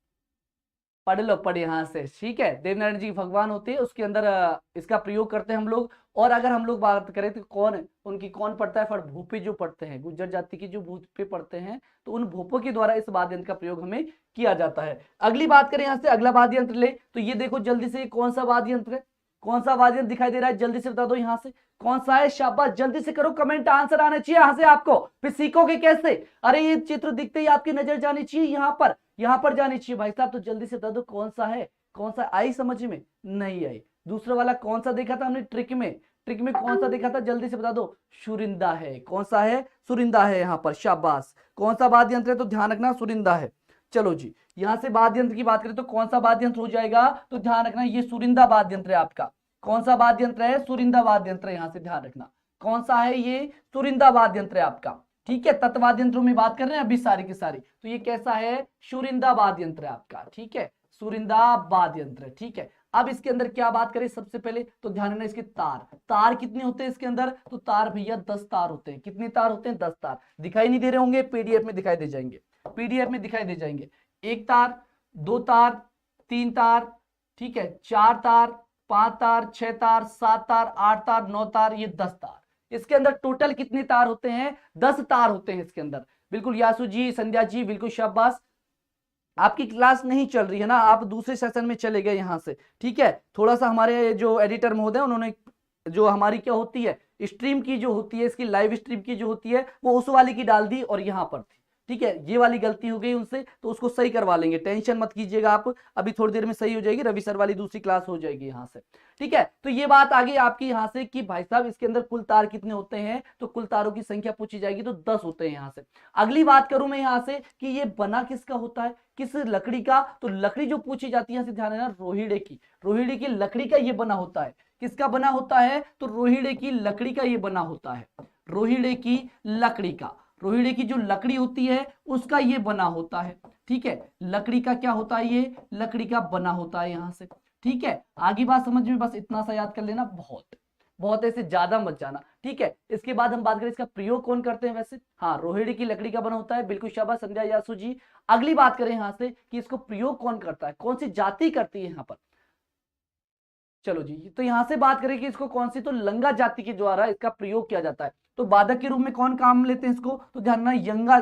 पढ़ लो, पढ़ यहां से। ठीक है, देवनारायण जी भगवान होते हैं, उसके अंदर इसका प्रयोग करते हैं हम लोग। और अगर हम लोग बात करें तो कौन है उनकी, कौन पढ़ता है? फड़ भूपे जो पढ़ते हैं, गुर्जर जाति की जो भूपे पढ़ते हैं, तो उन भूपों के द्वारा इस वाद्य यंत्र का प्रयोग हमें किया जाता है। अगली बात करें यहाँ से, अगला वाद्य यंत्र ले, तो ये देखो जल्दी से, कौन सा वाद्य यंत्र है? कौन सा वाद्य यंत्र दिखाई दे रहा है? जल्दी से बता दो यहाँ से, कौन सा है? शाबाश, जल्दी से करो कमेंट, आंसर आना चाहिए यहाँ से आपको, फिर सीखोगे कैसे? अरे ये चित्र दिखते ही आपकी नजर जानी चाहिए यहाँ पर जानी चाहिए भाई साहब। तो जल्दी से बता दो कौन सा है, कौन सा? आई समझ में? नहीं आई। दूसरा वाला कौन सा देखा था हमने? ट्रिक में, ट्रिक में कौन सा देखा था? जल्दी से बता दो। सुरिंदा है। कौन सा है? सुरिंदा है यहाँ पर। शाबाश, कौन सा वाद्य यंत्र है? तो ध्यान रखना, सुरिंदा है। चलो जी, यहां से वाद्य यंत्र की बात करें तो कौन सा वाद्य यंत्र हो जाएगा? तो ध्यान रखना, ये सुरिंदा वाद्य यंत्र है आपका। कौन सा वाद्य यंत्र है? सुरिंदा वाद्य यंत्र। यहां से ध्यान रखना, कौन सा है? ये सुरिंदा वाद्य यंत्र है आपका। ठीक है, तत्वाद्य यंत्रों में बात कर रहे हैं अभी सारी की सारी, तो ये कैसा है? सुरिंदा वाद्य यंत्र है आपका। ठीक है, सुरिंदा वाद्य यंत्र। ठीक है, अब इसके अंदर क्या बात करें सबसे पहले, तो ध्यान रखना, इसके तार, तार कितने होते हैं इसके अंदर? तो तार भैया 10 तार होते हैं। कितने तार होते हैं? 10 तार। दिखाई नहीं दे रहे होंगे, पीडीएफ में दिखाई दे जाएंगे, पीडीएफ में दिखाई दे जाएंगे। 1 तार, 2 तार, 3 तार, ठीक है, 4 तार, 5 तार, 6 तार, 7 तार, 8 तार, 9 तार, ये 10 तार। इसके अंदर टोटल कितने तार होते हैं? 10 तार होते हैं इसके अंदर। बिल्कुल यासु जी, संध्या जी, बिल्कुल शाबाश। आपकी क्लास नहीं चल रही है ना, आप दूसरे सेशन में चले गए यहाँ से, ठीक है। थोड़ा सा हमारे जो एडिटर महोदय उन्होंने जो हमारी क्या होती है स्ट्रीम की जो होती है, इसकी लाइव स्ट्रीम की जो होती है वो उस वाली की डाल दी और यहाँ पर थी, ठीक है। ये वाली गलती हो गई उनसे, तो उसको सही करवा लेंगे, टेंशन मत कीजिएगा आप, अभी थोड़ी देर में सही हो जाएगी, रवि सर वाली दूसरी क्लास हो जाएगी यहाँ से, ठीक है। तो ये बात आ गई आपकी यहाँ से कि भाई साहब इसके अंदर कुल तार कितने होते हैं, तो कुल तारों की संख्या पूछी जाएगी तो 10 होते हैं यहाँ से। अगली बात करूं मैं यहाँ से कि ये बना किसका होता है, किस लकड़ी का, तो लकड़ी जो पूछी जाती है यहाँ से ध्यान देना, रोहिड़े की, रोहिड़े की लकड़ी का ये बना होता है। किसका बना होता है, तो रोहिड़े की लकड़ी का ये बना होता है, रोहिड़े की लकड़ी का, रोहिड़े की जो लकड़ी होती है उसका ये बना होता है, ठीक है। लकड़ी का क्या होता है, ये लकड़ी का बना होता है यहाँ से, ठीक है। आगे बात समझ में, बस इतना सा याद कर लेना, बहुत बहुत ऐसे ज्यादा मत जाना, ठीक है। इसके बाद हम बात करें इसका प्रयोग कौन करते हैं वैसे, हाँ रोहिड़े की लकड़ी का बना होता है, बिल्कुल शाबाश संध्या यासु जी। अगली बात करें यहाँ से कि इसको प्रयोग कौन करता है, कौन सी जाति करती है यहाँ पर, चलो जी। तो यहां से बात करें कि इसको कौन सी, तो लंगा जाति के द्वारा इसका प्रयोग किया जाता है। तो बाधक के रूप में कौन काम लेते हैं इसको, तो ध्यान रखना यंगा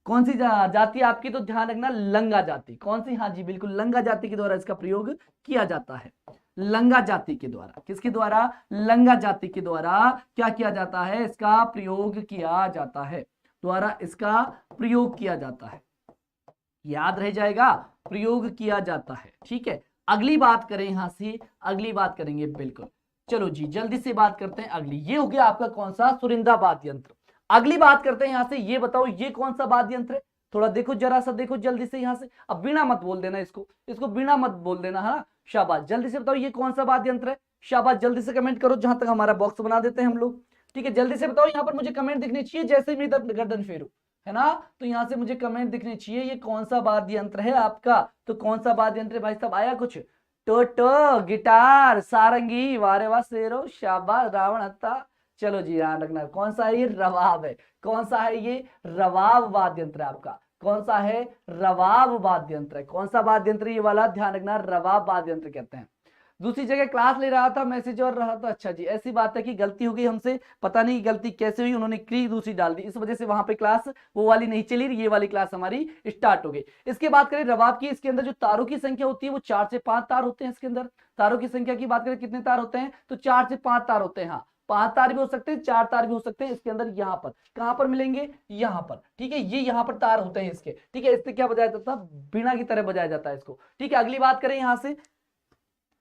कौन सी जाति आपकी, तो ध्यान रखना लंगा जाति, कौन सी, हाँ जी बिल्कुल लंगा जाति के द्वारा इसका प्रयोग किया जाता है, लंगा जाति के द्वारा, किसके द्वारा, लंगा जाति के द्वारा क्या किया जाता है, इसका प्रयोग किया जाता है, द्वारा इसका प्रयोग किया जाता है, याद रह जाएगा, प्रयोग किया जाता है, ठीक है। अगली बात करें यहां से, अगली बात करेंगे बिल्कुल, चलो जी जल्दी से बात करते हैं अगली। ये हो गया आपका कौन सा, सुरिंदा वाद्य यंत्र। अगली बात करते हैं यहां से, ये बताओ ये कौन सा वाद्य यंत्र है, थोड़ा देखो जरा सा देखो जल्दी से यहां से, अब बिना मत बोल देना इसको, इसको बिना मत बोल देना, है शाबाश। जल्दी से बताओ ये कौन सा वाद्य यंत्र है, शाबाश, जल्दी से कमेंट करो, जहां तक हमारा बॉक्स बना देते हैं हम लोग, ठीक है। जल्दी से बताओ, यहाँ पर मुझे कमेंट दिखने चाहिए जैसे ही मेरी गर्दन फेरू, है ना, तो यहां से मुझे कमेंट दिखने चाहिए, ये कौन सा वाद्य यंत्र है आपका, तो कौन सा वाद्य यंत्र है भाई साहब, आया कुछ, टोटो, गिटार, सारंगी, वारे वाह शेरो, शाबाश, रावण हत्ता, चलो जी ध्यान रखना कौन सा है, ये रवाब है, कौन सा है ये, रवाब वाद्य यंत्र है आपका, कौन सा है, रवाब वाद्य यंत्र है, कौन सा वाद्य यंत्र ये वाला, ध्यान रखना रवाब वाद्य यंत्र कहते हैं। दूसरी जगह क्लास ले रहा था, मैसेज और रहा था, अच्छा जी ऐसी बात है कि गलती हो गई हमसे, पता नहीं गलती कैसे हुई, उन्होंने क्री दूसरी डाल दी, इस वजह से वहां पे क्लास वो वाली नहीं चली, ये वाली क्लास हमारी स्टार्ट हो गई। इसके बात करें रवाब की, इसके अंदर जो तारों की संख्या होती है वो 4 से 5 तार होते हैं, इसके अंदर तारों की संख्या की बात करें कितने तार होते हैं, तो 4 से 5 तार होते हैं, हाँ 5 तार भी हो सकते हैं, 4 तार भी हो सकते हैं इसके अंदर, यहाँ पर कहां पर मिलेंगे, यहाँ पर, ठीक है, ये यहाँ पर तार होते हैं इसके, ठीक है। इससे क्या बजाया जाता है, बीणा की तरह बजाया जाता है इसको, ठीक है। अगली बात करें यहां से,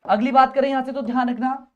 अगली बात करें यहां से, तो ध्यान रखना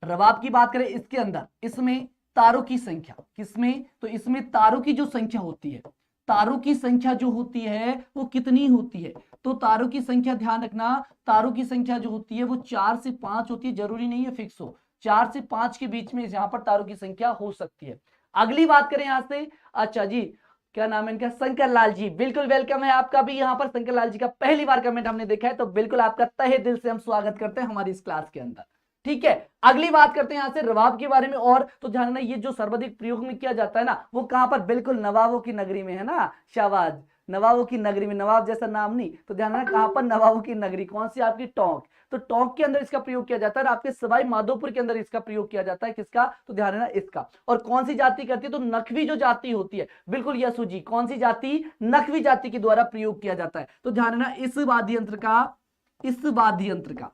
रवाब की बात करें, इसके अंदर इसमें तारों की संख्या, किसमें, तो इसमें तारों की जो संख्या होती है, तारों की संख्या जो होती है वो कितनी होती है, तो तारों की संख्या ध्यान रखना, तारों की संख्या जो होती है वो 4 से 5 होती है, जरूरी नहीं है फिक्स हो, 4 से 5 के बीच में यहां पर तारों की संख्या हो सकती है। अगली बात करें यहां से, अच्छा जी क्या नाम है इनका, शंकर लाल जी, बिल्कुल वेलकम है आपका भी यहाँ पर, शंकर लाल जी का पहली बार कमेंट हमने देखा है, तो बिल्कुल आपका तहे दिल से हम स्वागत करते हैं हमारी इस क्लास के अंदर, ठीक है। अगली बात करते हैं यहां से रवाब के बारे में, और तो ध्यान रखना ये जो सर्वाधिक प्रयोग में किया जाता है ना, वो कहां पर, बिल्कुल नवाबों की नगरी में, है ना, शाबाश, नवाबों की नगरी में, नवाब जैसा नाम नहीं, तो ध्यान रखना कहां पर, नवाबों की नगरी, कौन सी आपकी, टोंक, तो टोंक के अंदर इसका प्रयोग किया जाता है, आपके सवाई माधोपुर के अंदर इसका प्रयोग किया जाता है, किसका, तो ध्यान रखना इसका। और कौन सी जाति करती है, तो नखवी जो जाति होती है, बिल्कुल यसु जी, कौन सी जाति, नखवी जाति के द्वारा प्रयोग किया जाता है, तो ध्यान रखना इस वाद्य यंत्र का, इस वाद्य यंत्र का,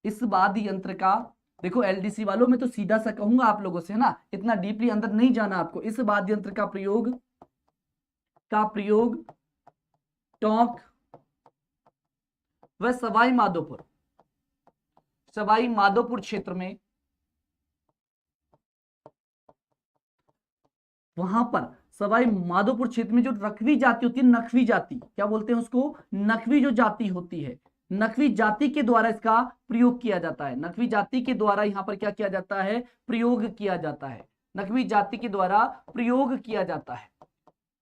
इस वाद्य यंत्र का, देखो एलडीसी वालों में तो सीधा सा कहूंगा आप लोगों से, है ना, इतना डीपली अंदर नहीं जाना आपको, इस वाद्य यंत्र का प्रयोग टोंक व सवाई माधोपुर क्षेत्र में, वहां पर सवाई माधोपुर क्षेत्र में जो नखवी जाति होती है, नखवी जाति क्या बोलते हैं उसको, नखवी जो जाति होती है, नखवी जाति के द्वारा इसका प्रयोग किया जाता है, नखवी जाति के द्वारा यहां पर क्या किया जाता है, प्रयोग किया जाता है, नखवी जाति के द्वारा प्रयोग किया जाता है,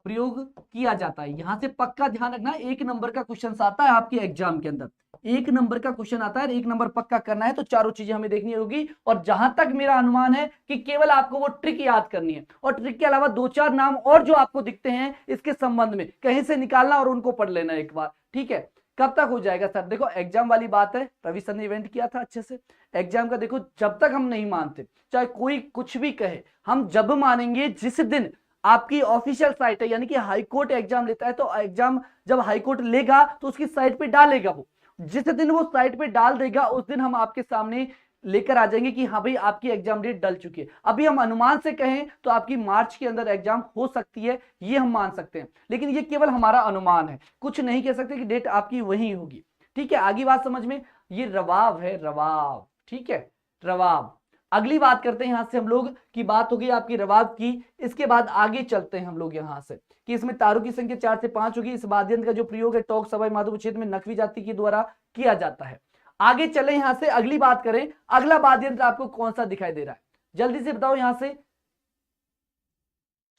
प्रयोग किया जाता है। यहां से पक्का ध्यान रखना, 1 नंबर का क्वेश्चन आता है आपके एग्जाम के अंदर, 1 नंबर का क्वेश्चन आता है, 1 नंबर पक्का करना है तो चारों चीजें हमें देखनी होगी, और जहां तक मेरा अनुमान है कि केवल आपको वो ट्रिक याद करनी है, और ट्रिक के अलावा 2-4 नाम और जो आपको दिखते हैं इसके संबंध में कहीं से निकालना और उनको पढ़ लेना एक बार, ठीक है। कब तक हो जाएगा सर, देखो एग्जाम वाली बात है, रवि सर ने इवेंट किया था अच्छे से, एग्जाम का देखो जब तक हम नहीं मानते, चाहे कोई कुछ भी कहे, हम जब मानेंगे जिस दिन आपकी ऑफिशियल साइट है, यानी कि हाई कोर्ट एग्जाम लेता है तो एग्जाम जब हाई कोर्ट लेगा तो उसकी साइट पे डालेगा। वो जिस दिन वो साइट पे डाल देगा उस दिन हम आपके सामने लेकर आ जाएंगे कि हाँ भाई आपकी एग्जाम डेट डल चुकी है। अभी हम अनुमान से कहें तो आपकी मार्च के अंदर एग्जाम हो सकती है, ये हम मान सकते हैं, लेकिन ये केवल हमारा अनुमान है, कुछ नहीं कह सकते कि डेट आपकी वही होगी। ठीक है, आगे बात समझ में, ये रवाब है, रवाब, ठीक है, रवाब। अगली बात करते हैं यहां से हम लोग की बात होगी आपकी रवाब की। इसके बाद आगे चलते हैं हम लोग यहां से कि इसमें तारों की संख्या 4 से 5 होगी। इस वाद्य यंत्र का जो प्रयोग है टोक सवाई माधोपुर क्षेत्र में नकवी जाति के द्वारा किया जाता है। आगे चले यहां से, अगली बात करें, अगला वाद्य यंत्र आपको कौन सा दिखाई दे रहा है, जल्दी से बताओ यहां से।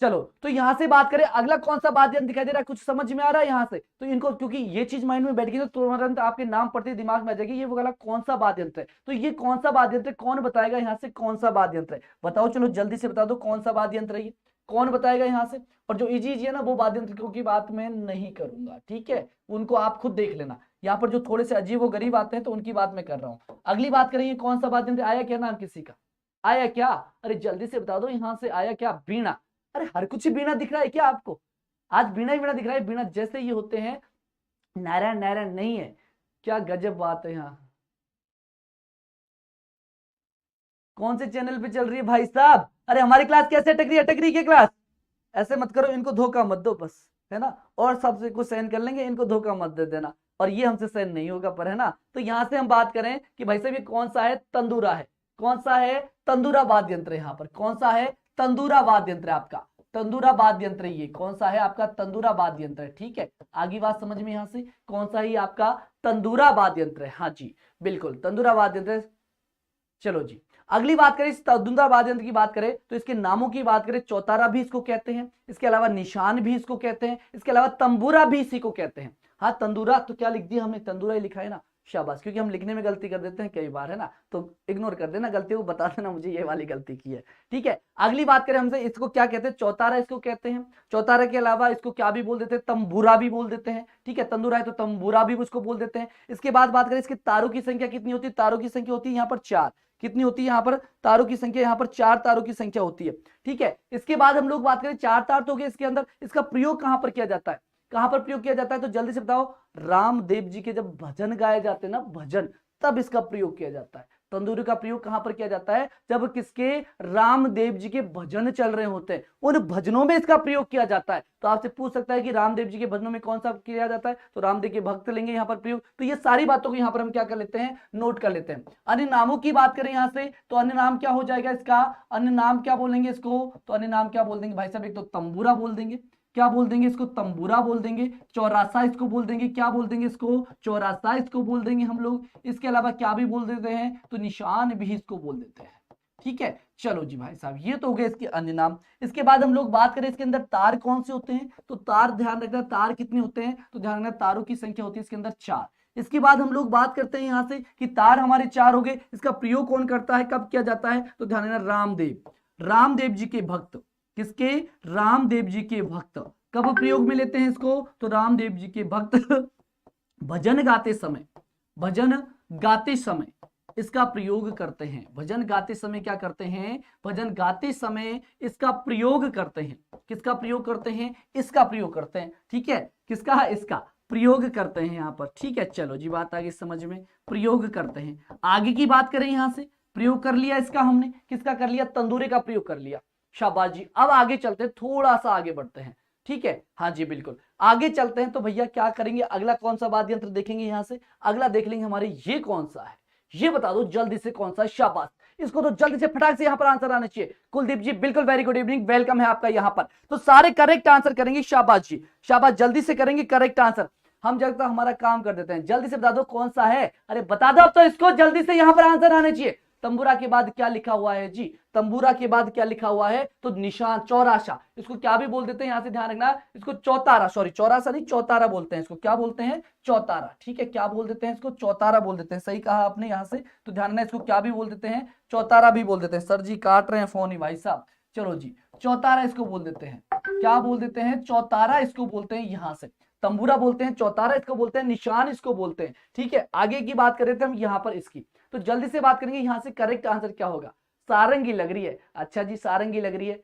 चलो तो यहां से बात करें, अगला कौन सा वाद्य यंत्र दिखाई दे रहा है, कुछ समझ में आ रहा है यहां से? तो इनको, क्योंकि ये चीज माइंड में बैठ गई तो तुरंत आपके नाम पढ़ते दिमाग में आ जाएगी, ये वो वाला कौन सा वाद्य यंत्र है। तो ये कौन सा वाद्य यंत्र, कौन बताएगा यहां से कौन सा वाद्य यंत्र है, बताओ, चलो जल्दी से बता दो कौन सा वाद्य यंत्र है ये, कौन बताएगा यहां से। और जो इजी है ना वो वाद्य यंत्र की बात मैं नहीं करूंगा, ठीक है, उनको आप खुद देख लेना। यहाँ पर जो थोड़े से अजीब व गरीब आते हैं तो उनकी बात मैं कर रहा हूँ। अगली बात करेंगे कौन सा वाद्य यंत्र आया, क्या नाम किसी का आया क्या? अरे जल्दी से बता दो यहां से आया क्या? बीणा। अरे हर कुछ बीणा दिख रहा है क्या आपको? आज बीणा ही बीणा दिख रहा है, बीणा जैसे ये होते हैं, नारायण नारायण नहीं है। क्या गजब बात है यहाँ। कौन से चैनल पे चल रही है भाई साहब? अरे हमारी क्लास कैसे अटक रही है, अटक रही है क्लास? ऐसे मत करो, इनको धोखा मत दो बस, है ना, और सबसे कुछ सहन कर लेंगे, इनको धोखा मत दे देना, और ये हमसे सहन नहीं होगा पर, है ना। तो यहां से हम बात करें कि भाई साहब ये कौन सा है, तंदूरा है, कौन सा है, तंदूरा वाद्य यंत्र। यहाँ पर कौन सा है, तंदूरा वाद्य यंत्र आपका, तंदूरा वाद्य यंत्र, ये कौन सा है आपका, तंदूरा वाद्य यंत्र है। ठीक है, आगे बात समझ में, यहां से कौन सा ही आपका तंदूरा वाद्य यंत्र है। हाँ जी बिल्कुल तंदूरा वाद्य यंत्र। चलो जी, अगली बात करें इस तंदूरा वाद्य यंत्र की बात करें तो इसके नामों की बात करें, चौतारा भी इसको कहते हैं, इसके अलावा निशान भी इसको कहते हैं, इसके अलावा तंबूरा भी इसी को कहते हैं। हाँ तंदूरा तो क्या लिख दिया हमने, तंदूरा ही लिखा है ना, शाबाश, क्योंकि हम लिखने में गलती कर देते हैं कई बार, है ना, तो इग्नोर कर देना गलती को, बता देना मुझे ये वाली गलती की है। ठीक है, अगली बात करें हमसे, इसको क्या कहते हैं, चौतारा इसको कहते हैं। चौतारा के अलावा इसको क्या भी बोल देते हैं, तंबूरा भी बोल देते हैं। ठीक है, तंदूरा है तो तंबूरा भी उसको बोल देते हैं। इसके बाद बात करें इसके तारों की संख्या कितनी होती है, तारों की संख्या होती है यहाँ पर 4। कितनी होती है यहाँ पर तारों की संख्या, यहाँ पर 4 तारों की संख्या होती है। ठीक है, इसके बाद हम लोग बात करें, 4 तार तो हो गए, इसके अंदर इसका प्रयोग कहां पर किया जाता है, कहां पर प्रयोग किया जाता है, तो जल्दी से बताओ। रामदेव जी के जब भजन गाए जाते हैं ना, भजन, तब इसका प्रयोग किया जाता है। तंदूरी का प्रयोग कहां पर किया जाता है, जब किसके, रामदेव जी के भजन चल रहे होते हैं, उन भजनों में इसका प्रयोग किया जाता है। तो आपसे पूछ सकता है कि रामदेव जी के भजनों में कौन सा किया जाता है, तो रामदेव के भक्त लेंगे यहाँ पर प्रयोग। तो ये सारी बातों को यहाँ पर हम क्या कर लेते हैं, नोट कर लेते हैं। अन्य नामों की बात करें यहाँ से, तो अन्य नाम क्या हो जाएगा इसका, अन्य नाम क्या बोलेंगे इसको, तो अन्य नाम क्या बोल देंगे भाई साहब, एक तो तंबूरा बोल देंगे, क्या बोल देंगे इसको, तंबूरा बोल देंगे। चौरासा इसको बोल देंगे, क्या बोल देंगे इसको, चौरासा इसको बोल देंगे हम लोग। इसके अलावा क्या भी बोल देते हैं, तो निशान भी इसको बोल देते हैं। ठीक है, चलो जी भाई साहब, ये तो हो गए इसके अन्य नाम। इसके बाद हम लोग बात करें इसके अंदर तार कौन से होते हैं, तो तार ध्यान रखना, तार कितने होते हैं, तो ध्यान रखना तारों की संख्या होती है इसके अंदर 4। इसके बाद हम लोग बात करते हैं यहां से कि तार हमारे 4 हो गए, इसका प्रयोग कौन करता है, कब किया जाता है, तो ध्यान रखना रामदेव, रामदेव जी के भक्त, किसके, रामदेव जी के भक्त कब प्रयोग में लेते हैं इसको, तो रामदेव जी के भक्त भजन गाते समय, भजन गाते समय इसका प्रयोग करते हैं। भजन गाते समय क्या करते हैं, भजन गाते समय इसका प्रयोग करते हैं। किसका प्रयोग करते हैं, इसका प्रयोग करते हैं। ठीक है, किसका, इसका प्रयोग करते हैं यहाँ पर। ठीक है, चलो जी बात आगे समझ में, प्रयोग करते हैं। आगे की बात करें, यहां से प्रयोग कर लिया इसका हमने, किसका कर लिया, तंदूरे का प्रयोग कर लिया, शाबाश जी। अब आगे चलते हैं, थोड़ा सा आगे बढ़ते हैं। ठीक है, हाँ जी बिल्कुल, आगे चलते हैं। तो भैया क्या करेंगे, अगला कौन सा वाद्य यंत्र देखेंगे, यहां से अगला देख लेंगे हमारे, ये कौन सा है, ये बता दो जल्दी से कौन सा, शाबाश, इसको तो जल्दी से फटाक से यहां पर आंसर आने चाहिए। कुलदीप जी बिल्कुल, वेरी गुड इवनिंग, वेलकम है आपका यहां पर। तो सारे करेक्ट आंसर करेंगे, शाबाश जी, शाबाश, जल्दी से करेंगे करेक्ट आंसर। हम जब तक हमारा काम कर देते हैं, जल्दी से बता दो कौन सा है, अरे बता दो अब तो, इसको जल्दी से यहां पर आंसर आने चाहिए। तंबूरा के बाद क्या लिखा हुआ है जी, तंबूरा के बाद क्या लिखा हुआ है, तो निशान, चौराशा, इसको क्या भी बोल देते हैं, यहां से ध्यान रखना, इसको चौतारा, सॉरी चौरासा नहीं, चौतारा बोलते हैं इसको, क्या बोलते हैं, चौतारा। ठीक है, क्या बोल देते हैं इसको, चौतारा बोल देते हैं, सही कहा आपने यहां से। तो ध्यान रखना, इसको क्या भी बोल देते हैं, चौतारा भी बोल देते हैं। सर जी काट रहे हैं फोन ही भाई साहब। चलो जी, चौतारा इसको बोल देते हैं, क्या बोल देते हैं, चौतारा इसको बोलते हैं। यहां से तंबूरा बोलते हैं, चौतारा इसको बोलते हैं, निशान इसको बोलते हैं। ठीक है, आगे की बात करें थे हम यहां पर इसकी, तो जल्दी से बात करेंगे यहां से करेक्ट आंसर क्या होगा, सारंगी लग रही है। अच्छा जी, सारंगी लग रही है,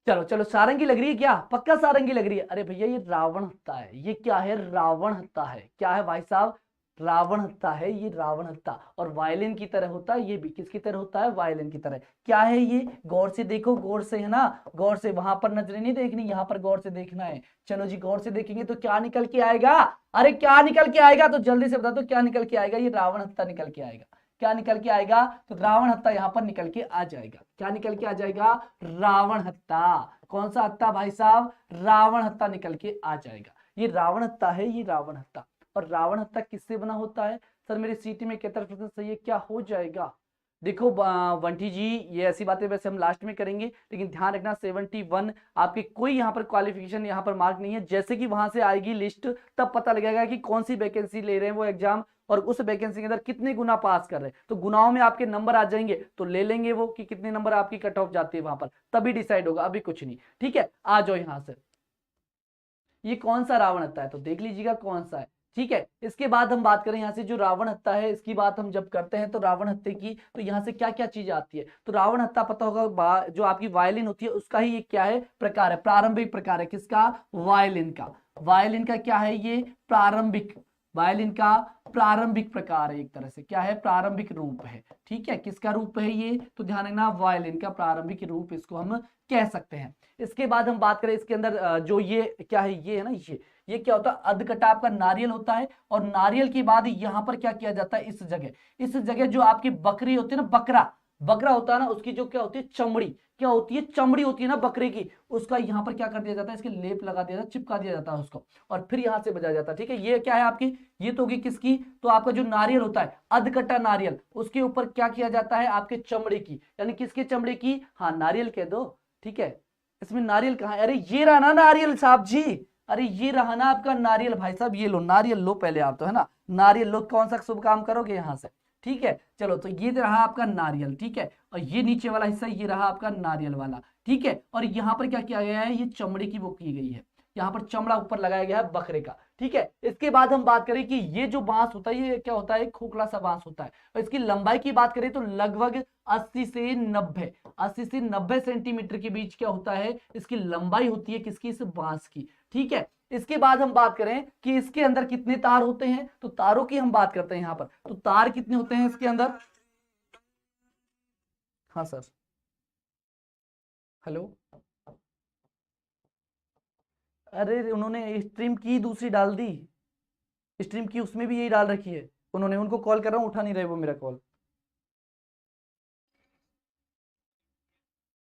चलो चलो, सारंगी लग रही है क्या? पक्का सारंगी लग रही है? अरे भैया ये रावण हत्ता है। ये क्या है? रावण हत्ता है। क्या है भाई साहब? रावण हत्ता है ये, रावण हत्ता। और वायलिन की तरह होता है ये भी। किसकी तरह होता है? वायलिन की तरह। क्या है ये? गौर से देखो, गौर से, है ना, गौर से। वहां पर नजरें नहीं देखनी, यहाँ पर गौर से देखना है। चलो जी, गौर से देखेंगे तो क्या निकल के आएगा? अरे क्या निकल के आएगा? तो जल्दी से बता दो क्या निकल के आएगा? ये रावण हत्ता निकल के आएगा। क्या निकल के आएगा? तो रावण हत्ता यहाँ पर निकल के आ जाएगा। क्या निकल के आ जाएगा? रावण हत्ता। कौन सा हत्ता भाई साहब? रावण हत्ता निकल के आ जाएगा। ये रावण हत्ता है, ये रावण हत्ता। और रावण हत्ता किससे बना होता है? सर मेरी सीटी में 71% सही है, क्या हो जाएगा? देखो बंटी जी, ये ऐसी बातें वैसे हम लास्ट में करेंगे, लेकिन ध्यान रखना 71 आपके कोई यहाँ पर क्वालिफिकेशन यहाँ पर मार्क नहीं है। जैसे कि वहां से आएगी लिस्ट, तब पता लगेगा कि कौन सी वैकेंसी ले रहे हैं वो एग्जाम, और उस वैकेंसी के अंदर कितने गुना पास कर रहे हैं। तो गुनाओं में आपके नंबर आ जाएंगे तो ले लेंगे वो कि कितने नंबर आपकी कट ऑफ जाती है वहां पर, तभी डिसाइड होगा, अभी कुछ नहीं। ठीक है, आ जाओ यहां से। ये कौन सा रावण हत्ता है तो देख लीजिएगा कौन सा है। ठीक है, इसके बाद हम बात करें यहाँ से, जो रावण हत्ता है इसकी बात हम जब करते हैं तो रावण हत्ते की, तो यहाँ से क्या क्या चीज आती है? तो रावण हत्ता पता होगा, जो आपकी वायलिन होती है उसका ही एक क्या है? प्रकार है, प्रारंभिक प्रकार है। किसका? वायलिन का। वायलिन का क्या है ये? प्रारंभिक। वायलिन का प्रारंभिक प्रकार है, एक तरह से क्या है? प्रारंभिक रूप है। ठीक है, किसका रूप है ये? तो ध्यान रखना, वायलिन का प्रारंभिक रूप इसको हम कह सकते हैं। इसके बाद हम बात करें इसके अंदर जो ये क्या है, ये है ना, ये क्या होता है? अधकटा आपका नारियल होता है। और नारियल के बाद यहाँ पर क्या किया जाता है? इस जगह जो आपकी बकरी होती है ना, बकरा बकरा होता है ना, उसकी जो क्या होती है? चमड़ी। क्या होती है? चमड़ी होती है ना बकरे की, उसका यहाँ पर क्या कर दिया जाता है? इसके लेप लगा दिया जाता है, चिपका दिया जाता है उसको, और फिर यहाँ से बजाया जाता है। ठीक है, ये क्या है आपकी? ये तो होगी किसकी? तो आपका जो नारियल होता है, अधकटा नारियल, उसके ऊपर क्या किया जाता है? आपके चमड़े की। यानी किसके चमड़े की? हाँ, नारियल कह दो। ठीक है, इसमें नारियल कहाँ है? अरे ये रहा ना नारियल साहब जी। अरे ये रहा ना आपका नारियल भाई साहब। ये लो नारियल, लो पहले आप तो, है ना, नारियल लो। कौन सा शुभ काम करोगे यहाँ से? ठीक है, चलो, तो ये रहा आपका नारियल। ठीक है, और ये नीचे वाला हिस्सा ये रहा आपका नारियल वाला। ठीक है, और यहाँ पर क्या किया गया है? ये चमड़े की वो की गई है, यहाँ पर चमड़ा ऊपर लगाया गया है बकरे का। ठीक है, इसके बाद हम बात करें कि ये जो बांस होता है ये क्या होता है? खोखला सा बांस होता है। और इसकी लंबाई की बात करें तो लगभग 80 से 90 सेंटीमीटर के बीच क्या होता है? इसकी लंबाई होती है। किसकी? इस बांस की। ठीक है, इसके बाद हम बात करें कि इसके अंदर कितने तार होते हैं, तो तारों की हम बात करते हैं यहाँ पर। तो तार कितने होते हैं इसके अंदर? हाँ सर, हेलो। अरे उन्होंने स्ट्रीम की दूसरी डाल दी, स्ट्रीम की उसमें भी यही डाल रखी है उन्होंने। उनको कॉल कर रहा हूँ, उठा नहीं रहे वो मेरा कॉल।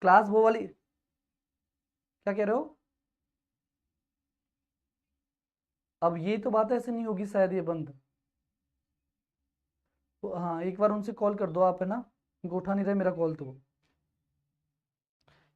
क्लास वो वाली, क्या कह रहे हो? अब ये तो बात ऐसे नहीं होगी शायद, ये बंद। तो हाँ, एक बार उनसे कॉल कर दो आप, है ना, उनको उठा नहीं रहे मेरा कॉल। तो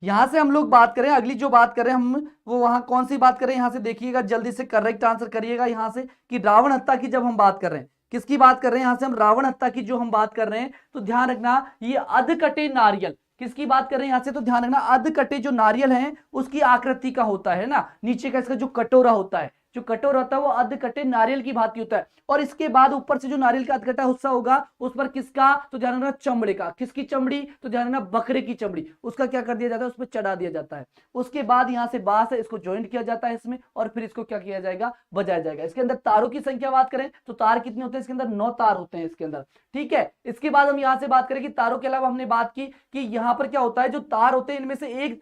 यहां से हम लोग बात करें, अगली जो बात करें हम, वो वहां कौन सी बात करें? यहां से देखिएगा, जल्दी से करेक्ट आंसर करिएगा यहां से, कि रावण हत्या की जब हम बात कर रहे हैं, किसकी बात कर रहे हैं? यहां से हम रावण हत्या की जो हम बात कर रहे हैं, तो ध्यान रखना ये अधकटे नारियल, किसकी बात कर रहे हैं यहां से? तो ध्यान रखना, अधकटे जो नारियल है उसकी आकृति का होता है ना, नीचे का इसका जो कटोरा होता है, जो कटोरा होता है वो अधकटे नारियल की भांति होता है। और इसके बाद ऊपर से जो नारियल का अधकटा हिस्सा होगा उस पर किसका? तो ध्यान रखना, चमड़े का। किसकी चमड़ी? तो ध्यान रखना, बकरे की चमड़ी। उसका क्या कर दिया जाता है? उस पर चढ़ा दिया जाता है। उसके बाद यहां से बांस है, इसको ज्वाइंट किया जाता है इसमें, और फिर इसको क्या किया जाएगा? बजाया जाएगा। इसके अंदर तारों की संख्या बात करें तो तार कितने होते हैं इसके अंदर? 9 तार होते हैं इसके अंदर। ठीक है, इसके बाद हम यहां से बात करें कि तारों के अलावा हमने बात की कि यहां पर क्या होता है, जो तार होते हैं इनमें से एक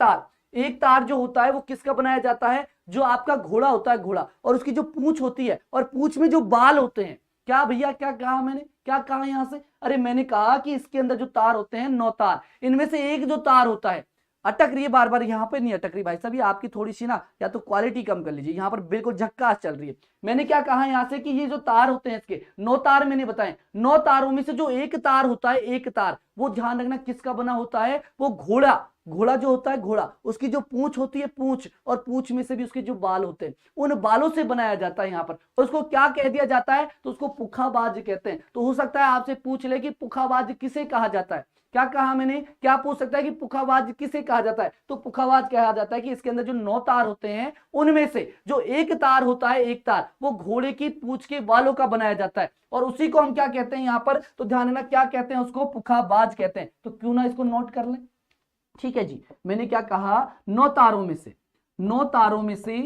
तार जो होता है वो किसका बनाया जाता है? जो आपका घोड़ा होता है, घोड़ा, और उसकी जो पूंछ होती है, और पूंछ में जो बाल होते हैं। क्या भैया, क्या कहा मैंने? क्या कहा यहां से? अरे मैंने कहा कि इसके अंदर जो तार होते हैं 9 तार, इनमें से एक जो तार होता है, अटक रही है बार बार, यहाँ पे नहीं अटक रही भाई साहब, ये आपकी थोड़ी सी ना, या तो क्वालिटी कम कर लीजिए, यहाँ पर बिल्कुल झक्कास चल रही है। मैंने क्या कहा यहाँ से कि ये जो तार होते हैं इसके 9 तार मैंने बताए, 9 तारों में से जो एक तार होता है, एक तार, वो ध्यान रखना किसका बना होता है? वो घोड़ा जो होता है, घोड़ा, उसकी जो पूंछ होती है, पूंछ, और पूंछ में से भी उसके जो बाल होते हैं, उन बालों से बनाया जाता है यहाँ पर। उसको क्या कह दिया जाता है? तो उसको पुखाबाज कहते हैं। तो हो सकता है आपसे पूछ ले कि पुखाबाज किसे कहा जाता है। क्या कहा मैंने? क्या पूछ सकता है कि पुखाबाज किसे कहा जाता है? तो पुखाबाज कहा जाता है कि इसके अंदर जो 9 तार होते हैं उनमें से जो एक तार होता है, एक तार, वो घोड़े की पूंछ के बालों का बनाया जाता है, और उसी को हम क्या कहते हैं यहाँ पर? तो ध्यान देना, क्या कहते हैं उसको? पुखाबाज कहते हैं। तो क्यों ना इसको नोट कर लें, ठीक है जी, मैंने क्या कहा, 9 तारों में से, 9 तारों में से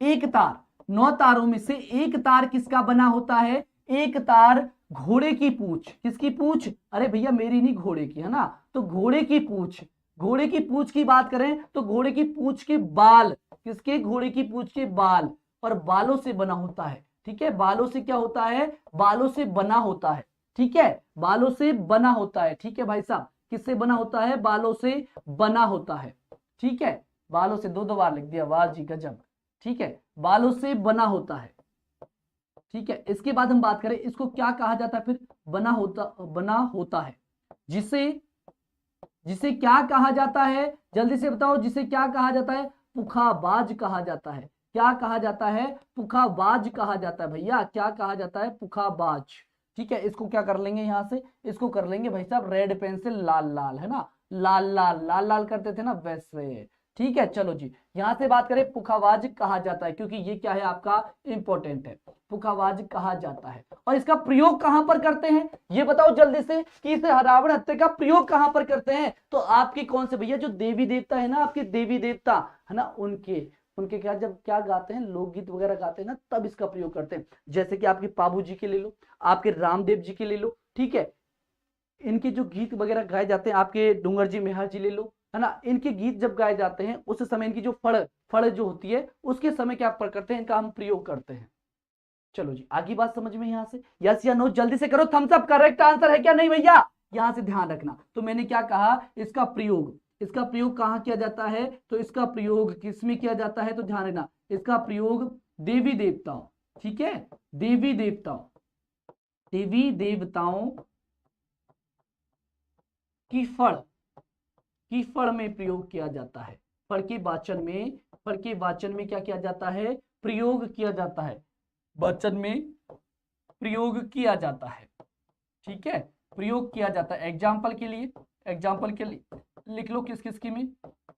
एक तार, 9 तारों में से एक तार किसका बना होता है, एक तार घोड़े की पूंछ, किसकी पूंछ, अरे भैया मेरी नहीं, घोड़े की, है ना, तो घोड़े की पूंछ, घोड़े की पूंछ की बात करें तो घोड़े की पूंछ के बाल, किसके, घोड़े की पूंछ के बाल, और बालों से बना होता है, ठीक है, बालों से क्या होता है, बालों से बना होता है, ठीक है, बालों से बना होता है, ठीक है भाई साहब, किससे बना होता है, बालों से बना होता है, ठीक है, बालों से, दो बार लिख दिया, वाह जी गजब, ठीक है, बालों से बना होता है, ठीक है। इसके बाद हम बात करें, इसको क्या कहा जाता है फिर, बना होता है, जिसे जिसे क्या कहा जाता है, जल्दी से बताओ, जिसे क्या कहा जाता है, पुखाबाज कहा जाता है, क्या कहा जाता है, पुखाबाज कहा जाता है भैया, क्या कहा जाता है, पुखाबाज, ठीक है। इसको क्या कर लेंगे यहां से, इसको कर लेंगे भाई साहब रेड पेन से लाल लाल, है ना, लाल लाल लाल लाल करते थे ना वैसे, ठीक है। चलो जी, यहां से बात करें, पुखाबाज कहा जाता है, क्योंकि ये क्या है आपका इंपॉर्टेंट है, पुखाबाज कहा जाता है, और इसका प्रयोग कहां पर करते हैं, ये बताओ जल्दी से, कि इस रावण हत्या का प्रयोग कहां पर करते हैं, तो आपके कौन से भैया, जो देवी देवता है ना, आपके देवी देवता है ना, उनके उनके क्या, जब क्या गाते हैं, लोकगीत वगैरह गाते हैं ना, तब इसका प्रयोग करते हैं, जैसे कि आपके पाबू जी के ले लो, आपके रामदेव जी के ले लो, ठीक है, इनके जो गीत वगैरह गाए जाते हैं, आपके डूंगर जी मेहर जी ले लो, है ना, इनके गीत जब गाए जाते हैं उस समय इनकी जो फड़ फड़ जो होती है, उसके समय क्या करते हैं, इनका हम प्रयोग करते हैं। चलो जी, आगे बात समझ में, यहां से यस या नो जल्दी से करो, थम्स अप, करेक्ट आंसर है क्या नहीं भैया, यहां से ध्यान रखना, तो मैंने क्या कहा, इसका प्रयोग कहां किया जाता है, तो इसका प्रयोग किसमें किया जाता है, तो ध्यान रखना, इसका प्रयोग देवी देवताओं, ठीक है, देवी देवताओं की फड़ में प्रयोग किया जाता है, फड़ के वाचन में क्या किया जाता है, प्रयोग किया जाता है, वाचन में प्रयोग किया जाता है, ठीक है, प्रयोग किया जाता है। एग्जाम्पल के लिए लिख लो, किस किस की में,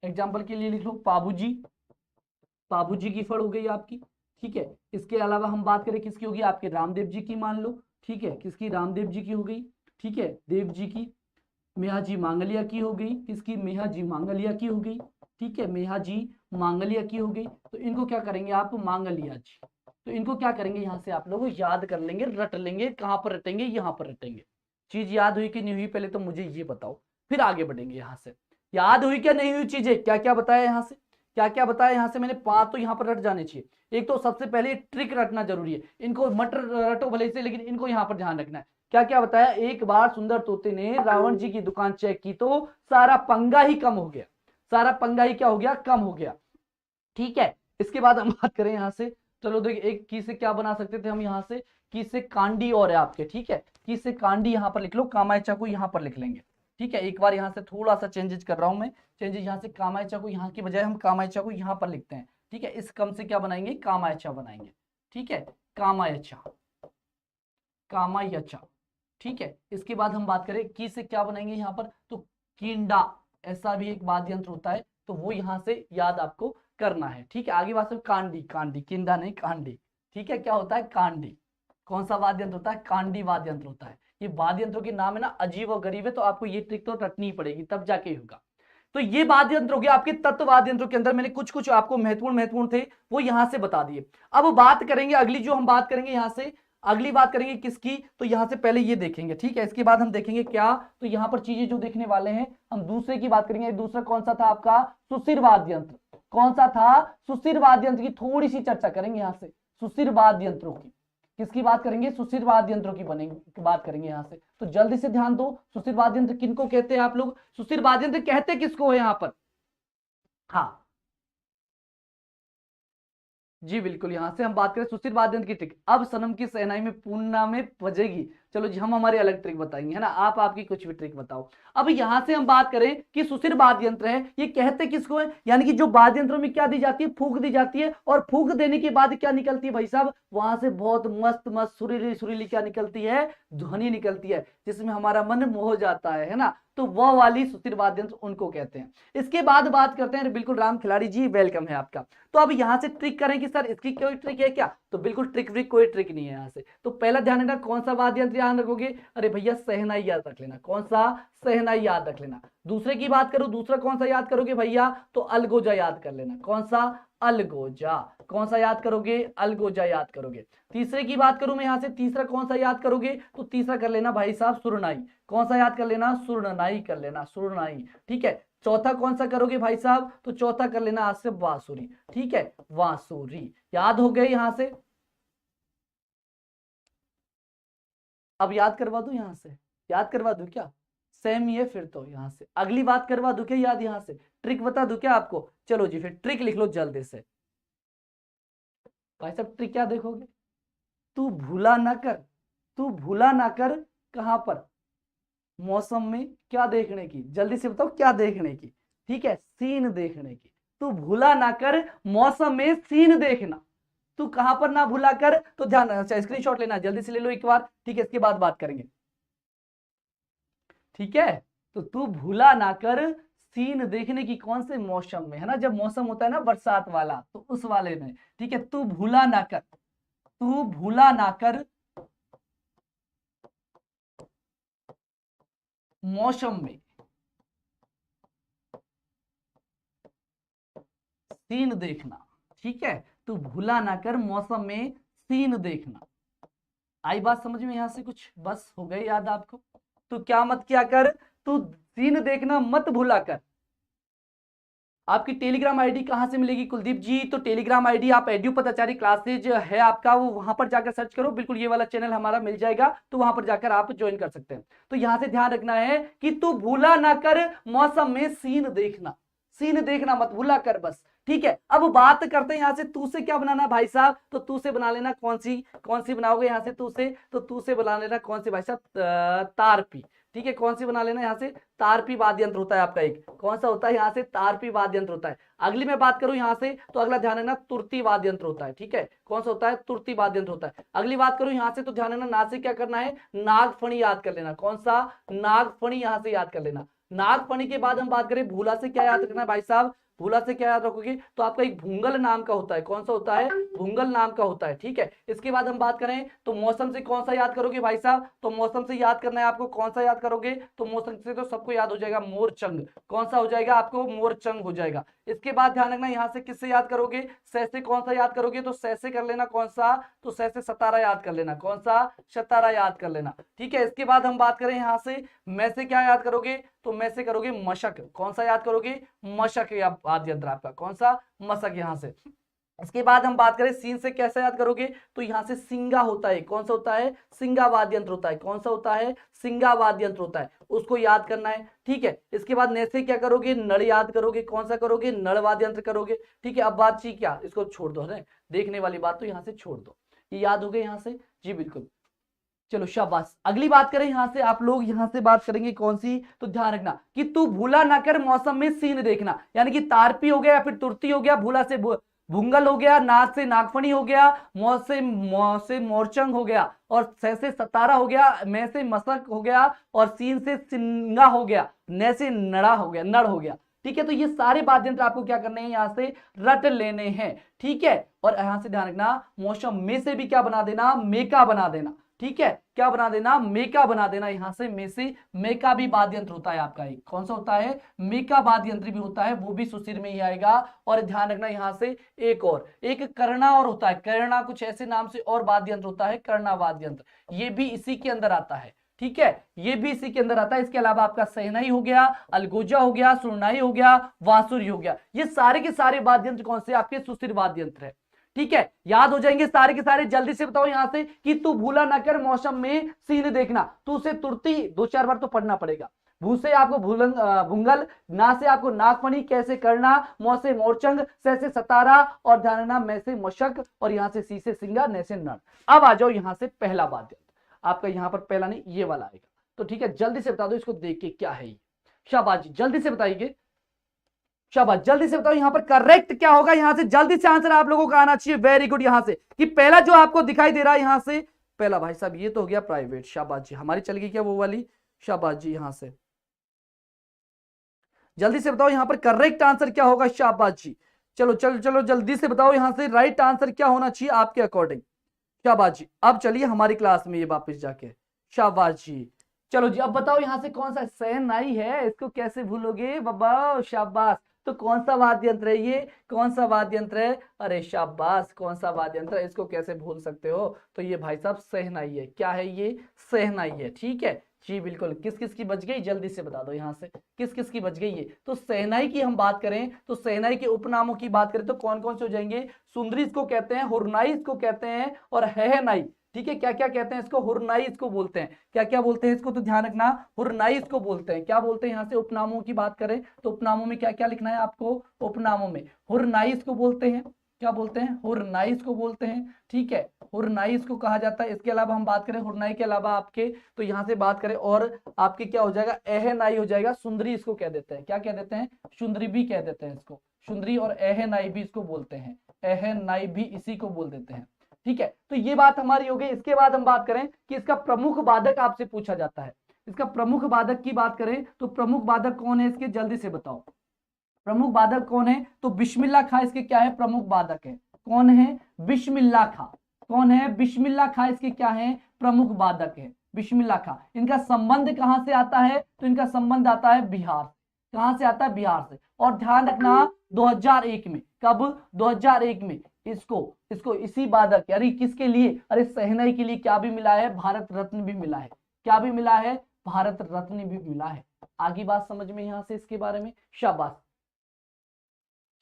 एग्जाम्पल के लिए लिख लो, पाबू जी की फड़ हो गई आपकी, ठीक है। इसके अलावा हम बात करें किसकी होगी, आपके रामदेव जी की मान लो, ठीक है, किसकी, रामदेव जी की हो गई, ठीक है, देव जी की, मेहा जी मांगलिया की हो गई, किसकी, मेहा जी मांगलिया की हो गई, ठीक है, मेहा जी मांगलिया की हो गई, तो इनको क्या करेंगे आप, मांगलिया जी, तो इनको क्या करेंगे, यहां से आप लोग याद कर लेंगे, रट लेंगे, कहां पर रटेंगे, यहां पर रटेंगे। चीज याद हुई कि नहीं हुई, पहले तो मुझे ये बताओ, फिर आगे बढ़ेंगे। यहां से याद हुई क्या नहीं हुई चीजें, क्या क्या बताया यहां से, क्या क्या बताया यहां से मैंने, 5 तो यहां पर रट जाने चाहिए। एक तो सबसे पहले ट्रिक रटना जरूरी है, इनको मत रटो भले से, लेकिन इनको यहां पर ध्यान रखना है। क्या क्या बताया, एक बार सुंदर तोते ने रावण जी की दुकान चेक की तो सारा पंगा ही कम हो गया, सारा पंगा ही क्या हो गया, कम हो गया, ठीक है। इसके बाद हम बात करें यहां से, चलो देखिए, एक की से क्या बना सकते थे हम, यहां से की से कांडी और है आपके, ठीक है, की से कांडी यहां पर लिख लो, कामायचा को यहां पर लिख लेंगे, ठीक है। एक बार यहां से थोड़ा सा चेंजेस कर रहा हूं मैं, चेंजेस यहां से कामायचा को यहां की बजाय हम कामायचा को यहां पर लिखते हैं, ठीक है। इस कम से क्या बनाएंगे, कामायचा बनाएंगे, ठीक है, कामायचा, कामायचा, ठीक है। इसके बाद हम बात करें की से क्या बनाएंगे यहां पर, तो कींडा, ऐसा भी एक वाद्य यंत्र होता है, तो वो यहां से याद आपको करना है, ठीक है। आगे बात, कांडी, कांडी, किंदा नहीं, कांडी, ठीक है, क्या होता है, कांडी, कौन सा वाद्य यंत्र होता है, कांडी वाद्य यंत्र होता है। ये वाद्य यंत्रों के नाम है ना, अजीब और गरीब है, तो आपको ये ट्रिक तो रटनी पड़ेगी, तब जाके होगा। तो ये वाद्य यंत्र हो गया आपके तत्व वाद्य यंत्रों के अंदर, मैंने कुछ कुछ आपको महत्वपूर्ण थे वो यहां से बता दिए। अब बात करेंगे अगली, जो हम बात करेंगे यहां से, अगली बात करेंगे किसकी, तो यहां से पहले ये देखेंगे, ठीक है। इसके बाद हम देखेंगे क्या, तो यहां पर चीजें जो देखने वाले हैं, हम दूसरे की बात करेंगे। दूसरा कौन सा था आपका, सुशिर वाद्य यंत्र, कौन सा था, सुशिर वाद्य यंत्र की थोड़ी सी चर्चा करेंगे यहां से, सुशिर वाद्य यंत्रों की, किसकी बात करेंगे, सुशिर वाद्य यंत्रों की बनेंगे, बात करेंगे यहां से। तो जल्दी से ध्यान दो, सुशिर वाद्य यंत्र किनको कहते हैं आप लोग, सुशिर वाद्य यंत्र कहते किसको है यहां पर, हाँ जी बिल्कुल। यहां से हम बात करें सुशिर वाद्य यंत्र की ट्रिक, अब सनम की सहनाई में पूर्णा में बजेगी, चलो जी हम हमारे अलग ट्रिक बताएंगे, है ना, आप आपकी कुछ भी ट्रिक बताओ। अब यहां से हम बात करें कि सुशिर वाद्य यंत्र है, ये कहते किसको है, यानी कि जो वाद्य यंत्रों में क्या दी जाती है, फूंक दी जाती है, और फूंक देने के बाद क्या निकलती है भाई साहब, वहां से बहुत मस्त मस्त सुरीली सुरीली क्या निकलती है, ध्वनि निकलती है, जिसमें हमारा मन मोह जाता है ना, तो वह वाली सुशिर वाद्य यंत्र उनको कहते हैं। इसके बाद बात करते हैं, बिल्कुल राम खिलाड़ी जी वेलकम है आपका। तो अब यहां से ट्रिक करें कि सर इसकी कोई ट्रिक है क्या, तो बिल्कुल ट्रिक कोई ट्रिक नहीं है यहां से। तो पहला ध्यान रखना, कौन सा वाद्य यंत्र ध्यान रखोगे? अरे भैया सहनाई याद रख लेना। कौन सा? सहनाई याद रख लेना। दूसरे की बात करो, दूसरा कौन सा याद करोगे भैया? तो अलगोजा याद कर लेना। कौन सा? अलगोजा। कौन सा याद करोगे? अलगोजा याद करोगे। तीसरे की बात करूं मैं यहां से, तीसरा कौन सा याद करोगे? तो तीसरा कर लेना भाई साहब सुरनाई। कौन सा याद कर लेना? सुरनाई कर लेना, सुरनाई। ठीक है। चौथा कौन सा करोगे भाई साहब? तो चौथा कर लेना आज से बांसुरी। ठीक है, बांसुरी। याद हो गए यहां से? अब याद करवा दूं यहां से? याद करवा दूं क्या? सेम ही है फिर तो। यहां से अगली बात करवा दूं क्या याद? यहां से ट्रिक बता दूं क्या आपको? चलो जी, फिर ट्रिक लिख लो जल्दी से। भाई साहब ट्रिक क्या देखोगे? तू भूला ना कर, तू भूला ना कर। कहां पर? मौसम में क्या देखने की? जल्दी से बताओ क्या देखने की? ठीक है, सीन देखने की। तू भूला ना कर मौसम में सीन देखना। तू कहां पर ना भूला कर? तो ध्यान, अच्छा स्क्रीनशॉट लेना, जल्दी से ले लो एक बार। ठीक है, इसके बाद बात करेंगे। ठीक है, तो तू भूला ना कर सीन देखने की। कौन से मौसम में? है ना, जब मौसम होता है ना बरसात वाला, तो उस वाले में। ठीक है, तू भूला ना कर, तू भूला ना कर मौसम में सीन देखना। ठीक है, तू भूला ना कर मौसम में सीन देखना। आई बात समझ में यहां से कुछ? बस हो गई याद आपको? तू क्या मत किया कर? तू सीन देखना मत भूला कर। आपकी टेलीग्राम आईडी कहां से मिलेगी कुलदीप जी? तो टेलीग्राम आईडी आप एड्यू पदाचारी क्लासेज है आपका, वो वहां पर जाकर सर्च करो, बिल्कुल ये वाला चैनल हमारा मिल जाएगा, तो वहां पर जाकर आप ज्वाइन कर सकते हैं। तो यहां से ध्यान रखना है कि तू भूला ना कर मौसम में सीन देखना। सीन देखना मत भूला कर बस। ठीक है, अब बात करते हैं यहां से तू से क्या बनाना भाई साहब? तो तू से बना लेना कौन सी बनाओगे यहां से तू से? तो तू से बना लेना कौन सी भाई साहब? तारपी। ठीक है, कौन सी बना लेना यहां से? तारपी वाद्य यंत्र होता है आपका एक। कौन सा होता है यहां से? तारपी वाद्य यंत्र होता है। अगली मैं बात करूं यहां से, तो अगला ध्यान रखना तुरती वाद्य यंत्र होता है। ठीक है, कौन सा होता है? तुरती वाद्य यंत्र होता है। अगली बात करूं यहां से, तो ध्यान रखना ना से क्या करना है? नागफणी याद कर लेना। कौन सा? नागफणी यहां से याद कर लेना। नागफणी के बाद हम बात करें भूला से, क्या याद रखना है भाई साहब? भूला से क्या याद रखोगे? तो आपका एक भूंगल नाम का होता है। कौन सा होता है? भूंगल नाम का होता है। ठीक है, इसके बाद हम बात करें तो मौसम से कौन सा याद करोगे भाई साहब? तो मौसम से याद करना है आपको। कौन सा याद करोगे? तो मौसम से तो सबको याद हो जाएगा, मोरचंग। कौन सा हो जाएगा आपको? मोरचंग हो जाएगा। इसके बाद ध्यान रखना यहां से किससे याद करोगे? सै से कौन सा याद करोगे? तो सै से कर लेना। कौन सा? तो सै से सतारा याद कर लेना। कौन सा? सतारा याद कर लेना। ठीक है, इसके बाद हम बात करें यहां से मैं से क्या याद करोगे? तो मैं से करोगे मशक। कौन सा याद करोगे? मशक या वाद्य यंत्र आपका। कौन सा? मशक यहां से। इसके बाद हम बात करें सीन से कैसे याद करोगे? तो यहां से सिंगा होता है। कौन सा होता है? सिंगा वाद्य यंत्र होता है। कौन सा होता है? सिंगा वाद्य यंत्र होता है, उसको याद करना है। ठीक है, इसके बाद ने से क्या करोगे? नड़ याद करोगे। कौन सा करोगे? नड़ वाद्य यंत्र करोगे। ठीक है, अब बात ची क्या, इसको छोड़ दो, है देखने वाली बात तो यहां से छोड़ दो। ये याद हो गए यहां से? जी बिल्कुल। चलो शाबाश। अगली बात करें यहां से, आप लोग यहां से बात करेंगे कौन सी? तो ध्यान रखना कि तू भूला ना कर मौसम में सीन देखना। यानी कि तारपी हो गया, फिर तुरती हो गया, भूला से भूंगल हो गया, नाग से नागफणी हो गया, मौ से मोरचंग हो गया, और सै से सतारा हो गया, मैं से मशक हो गया, और सीन से सिंगा हो गया, नै से नड़ा हो गया, नड़ हो गया। ठीक है, तो ये सारे वाद्य यंत्र आपको क्या करने हैं? यहां से रट लेने हैं। ठीक है, और यहां से ध्यान रखना मौसम में से भी क्या बना देना? मेका बना देना। ठीक है, क्या बना देना? मेका बना देना। यहां से में से मेका भी वाद्य यंत्र होता है आपका एक। कौन सा होता है? मेका वाद्य यंत्र भी होता है, वो भी सुशिर में ही आएगा। और ध्यान रखना यहां से एक और, एक कर्णा और होता है। कर्णा कुछ ऐसे नाम से और वाद्य यंत्र होता है, कर्णा वाद्य यंत्र, ये भी इसी के अंदर आता है। ठीक है, ये भी इसी के अंदर आता है। इसके अलावा आपका सहनाई हो गया, अलगोजा हो गया, सुरनाई हो गया, वांसुरी हो गया, ये सारे के सारे वाद्य यंत्र कौन से? आपके सुशिर वाद्य यंत्र है। ठीक है, याद हो जाएंगे सारे के सारे। जल्दी से बताओ यहां से कि तू भूला ना कर मौसम में सीन देखना। तू से तुरती दो चार बार तो पढ़ना पड़ेगा। भू से आपको भूंगल, ना से आपको नागफणी, कैसे करना, मौ से मोरचंग, सै से सतारा, और ध्यान रखना मैं से मशक, और यहां से सी से सिंगा, नै से नड़। अब आ जाओ यहां से पहला वाद्य आपका, यहां पर पहला नहीं ये वाला आएगा। तो ठीक है, जल्दी से बता दो इसको देख के क्या है ये। शाबाश, जल्दी से बताइए, शाबाश, जल्दी से बताओ यहां पर करेक्ट क्या होगा? यहां से जल्दी से आंसर आप लोगों का आना चाहिए। Very good. यहां से कि पहला जो आपको दिखाई दे रहा है यहां से, पहला भाई साहब ये तो हो गया प्राइवेट। शाबाश जी, हमारी चल गई क्या वो वाली? शाबाश जी, यहां से जल्दी से बताओ यहां पर करेक्ट आंसर क्या होगा? शाबाश जी, चलो चलो चलो जल्दी से बताओ यहां से राइट आंसर क्या होना चाहिए आपके अकॉर्डिंग? शाबाश जी। अब चलिए हमारी क्लास में ये वापस जाके, शाबाश जी। चलो जी, अब बताओ यहाँ से कौन सा शहनाई है, इसको कैसे भूलोगे बाबा, शाबाश। तो कौन सा वाद्य यंत्र है ये, कौन सा वाद्य यंत्र है, अरे शाबाश, कौन सा वाद्य यंत्र है, इसको कैसे भूल सकते हो। तो ये भाई साहब शहनाई है। क्या है ये, शहनाई है। ठीक है जी, बिल्कुल। किस किस की बच गई, जल्दी से बता दो यहाँ से, किस किस की बच गई ये। तो शहनाई की हम बात करें तो शहनाई के उपनामों की बात करें तो कौन कौन से हो जाएंगे, सुंदरी इसको कहते हैं, हुरनाई इसको कहते हैं, और हहनाई। ठीक है, क्या क्या कहते हैं इसको, हुरनाई इसको बोलते हैं। क्या क्या बोलते हैं इसको, तो ध्यान रखना, हुरनाई इसको बोलते हैं। क्या बोलते हैं यहाँ से, उपनामों की बात करें तो उपनामों में क्या क्या लिखना है आपको, उपनामों में हुरनाई इसको बोलते हैं। क्या बोलते हैं, हुरनाई इसको बोलते हैं। ठीक है, हुरनाई इसको कहा जाता है। इसके अलावा हम बात करें हुरनाई के अलावा आपके, तो यहाँ से बात करें और आपके क्या हो जाएगा, एहनाई हो जाएगा। सुंदरी इसको कह देते हैं, क्या कह देते हैं, सुंदरी भी कह देते हैं इसको, सुंदरी और एहनाई भी इसको बोलते हैं, एहनाई भी इसी को बोल देते हैं। ठीक है, तो ये बात हमारी हो गई। इसके बाद हम बात करें कि इसका प्रमुख वादक आपसे पूछा जाता है। इसका प्रमुख वादक की बात करें तो प्रमुख वादक कौन है इसके, जल्दी से बताओ, प्रमुख वादक कौन है। तो बिस्मिल्लाह खां इसके क्या है, प्रमुख वादक है। कौन है, बिस्मिल्लाह खां। कौन है, बिस्मिल्लाह खां इसके क्या है, प्रमुख वादक है, बिस्मिल्लाह खां। इनका संबंध कहां से आता है, तो इनका संबंध आता है बिहार। कहां से आता है, बिहार से। और ध्यान रखना 2001 में, कब, 2001 में इसको इसको इसी वादक, यानी किसके लिए, अरे शहनाई के लिए क्या भी मिला है, भारत रत्न भी मिला है। क्या भी मिला है, भारत रत्न भी मिला है। आगे बात समझ में यहां से इसके बारे में, शाबाश।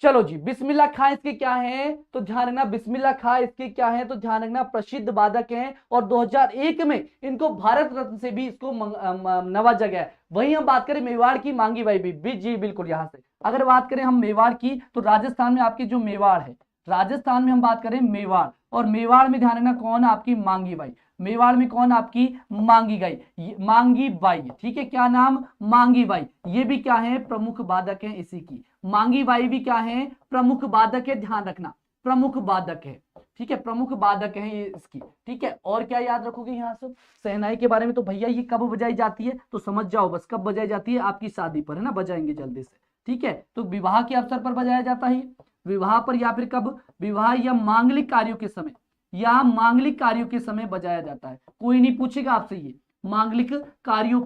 चलो जी, बिस्मिल्लाह खां इसके क्या है, तो ध्यान रखना, बिस्मिल्लाह खां इसके क्या है, तो ध्यान रखना प्रसिद्ध वादक हैं। और 2001 में इनको भारत रत्न से भी इसको नवाजा गया है। वहीं हम बात करें मेवाड़ की, मांगी बाई भी जी बिल्कुल। यहां से अगर बात करें हम मेवाड़ की, तो राजस्थान में आपकी जो मेवाड़ है, राजस्थान में हम बात करें मेवाड़, और मेवाड़ में ध्यान रखना कौन, आपकी मांगी बाई। मेवाड़ में कौन, आपकी मांगी बाई, मांगी बाई। ठीक है, क्या नाम, मांगी बाई। ये भी क्या है, प्रमुख वादक है इसी की। मांगी बाई भी क्या है, प्रमुख वादक है, ध्यान रखना, प्रमुख वादक है। ठीक है, प्रमुख वादक है ये इसकी। ठीक है, और क्या याद रखोगे यहाँ से शहनाई के बारे में, तो भैया ये कब बजाई जाती है, तो समझ जाओ बस, कब बजाई जाती है, आपकी शादी पर, है ना, बजाएंगे जल्दी से। ठीक है, तो विवाह के अवसर पर बजाया जाता है, विवाह पर, या फिर कब, विवाह या मांगलिक कार्यों के समय, या मांगलिक कार्यों के समय बजाया जाता है। कोई नहीं पूछेगा आपसे, ये मांगलिक कार्यों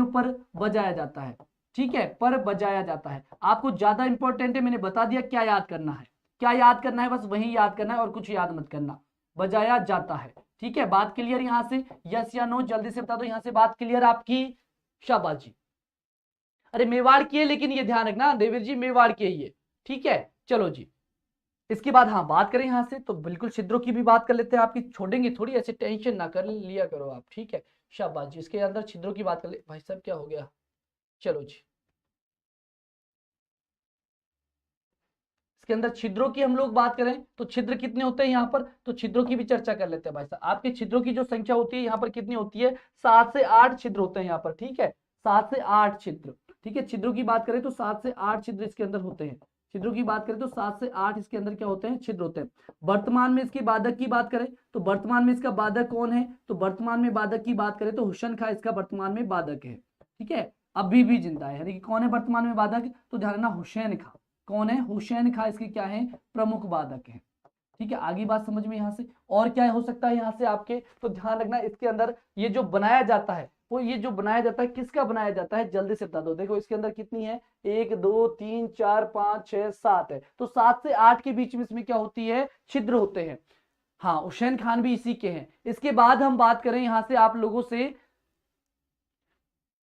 पर बजाया जाता है। ठीक है, पर बजाया जाता है। आपको ज्यादा इंपॉर्टेंट है, मैंने बता दिया क्या याद करना है, क्या याद करना है, बस वही याद करना है और कुछ याद मत करना। बजाया जाता है। ठीक है, बात क्लियर यहां से, यस या नो, जल्दी से बता दो यहां से, बात क्लियर आपकी, शाबाश जी। अरे मेवाड़ की है, लेकिन ये ध्यान रखना देवीर जी, मेवाड़ की है ये। ठीक है, चलो जी। इसके बाद हाँ बात करें यहां से, तो बिल्कुल छिद्रों की भी बात कर लेते हैं। आपकी छोड़ेंगे थोड़ी, ऐसे टेंशन ना कर लिया करो आप। ठीक है, शाबाश जी। इसके अंदर छिद्रों की बात कर ले, भाई साहब क्या हो गया, चलो जी। इसके अंदर छिद्रों की हम लोग बात करें तो छिद्र कितने होते हैं यहाँ पर, तो छिद्रों की भी चर्चा कर लेते हैं भाई साहब। आपके छिद्रों की जो संख्या होती है यहाँ पर कितनी होती है, 7 से 8 छिद्र होते हैं यहाँ पर। ठीक है, 7 से 8 छिद्र। ठीक है, छिद्रों की बात करें तो 7 से 8 छिद्र इसके अंदर होते हैं। छिद्रों की बात करें तो 7 से 8 इसके अंदर क्या होते हैं, छिद्र होते हैं। वर्तमान में इसके बाधक की बात करें तो वर्तमान में इसका बाधक कौन है, तो वर्तमान में बाधक की बात करें तो हुसैन खां इसका वर्तमान में बाधक है। ठीक है, अभी भी जिंदा है, यानी कि कौन है वर्तमान में बाधक, तो ध्यान रखना हुसैन खां। कौन है, हुसैन खां इसके क्या है, प्रमुख वादक है। ठीक है, आगे बात समझ में यहाँ से, और क्या हो सकता है यहाँ से आपके, तो ध्यान रखना इसके अंदर ये जो बनाया जाता है, वो ये जो बनाया जाता है किसका बनाया जाता है, जल्दी से बता दो। देखो इसके अंदर कितनी है, 1 2 3 4 5 6 7 है, तो 7 से 8 के बीच में इसमें क्या होती है, छिद्र होते हैं। हाँ, हुसैन खान भी इसी के हैं। इसके बाद हम बात करें यहाँ से आप लोगों से,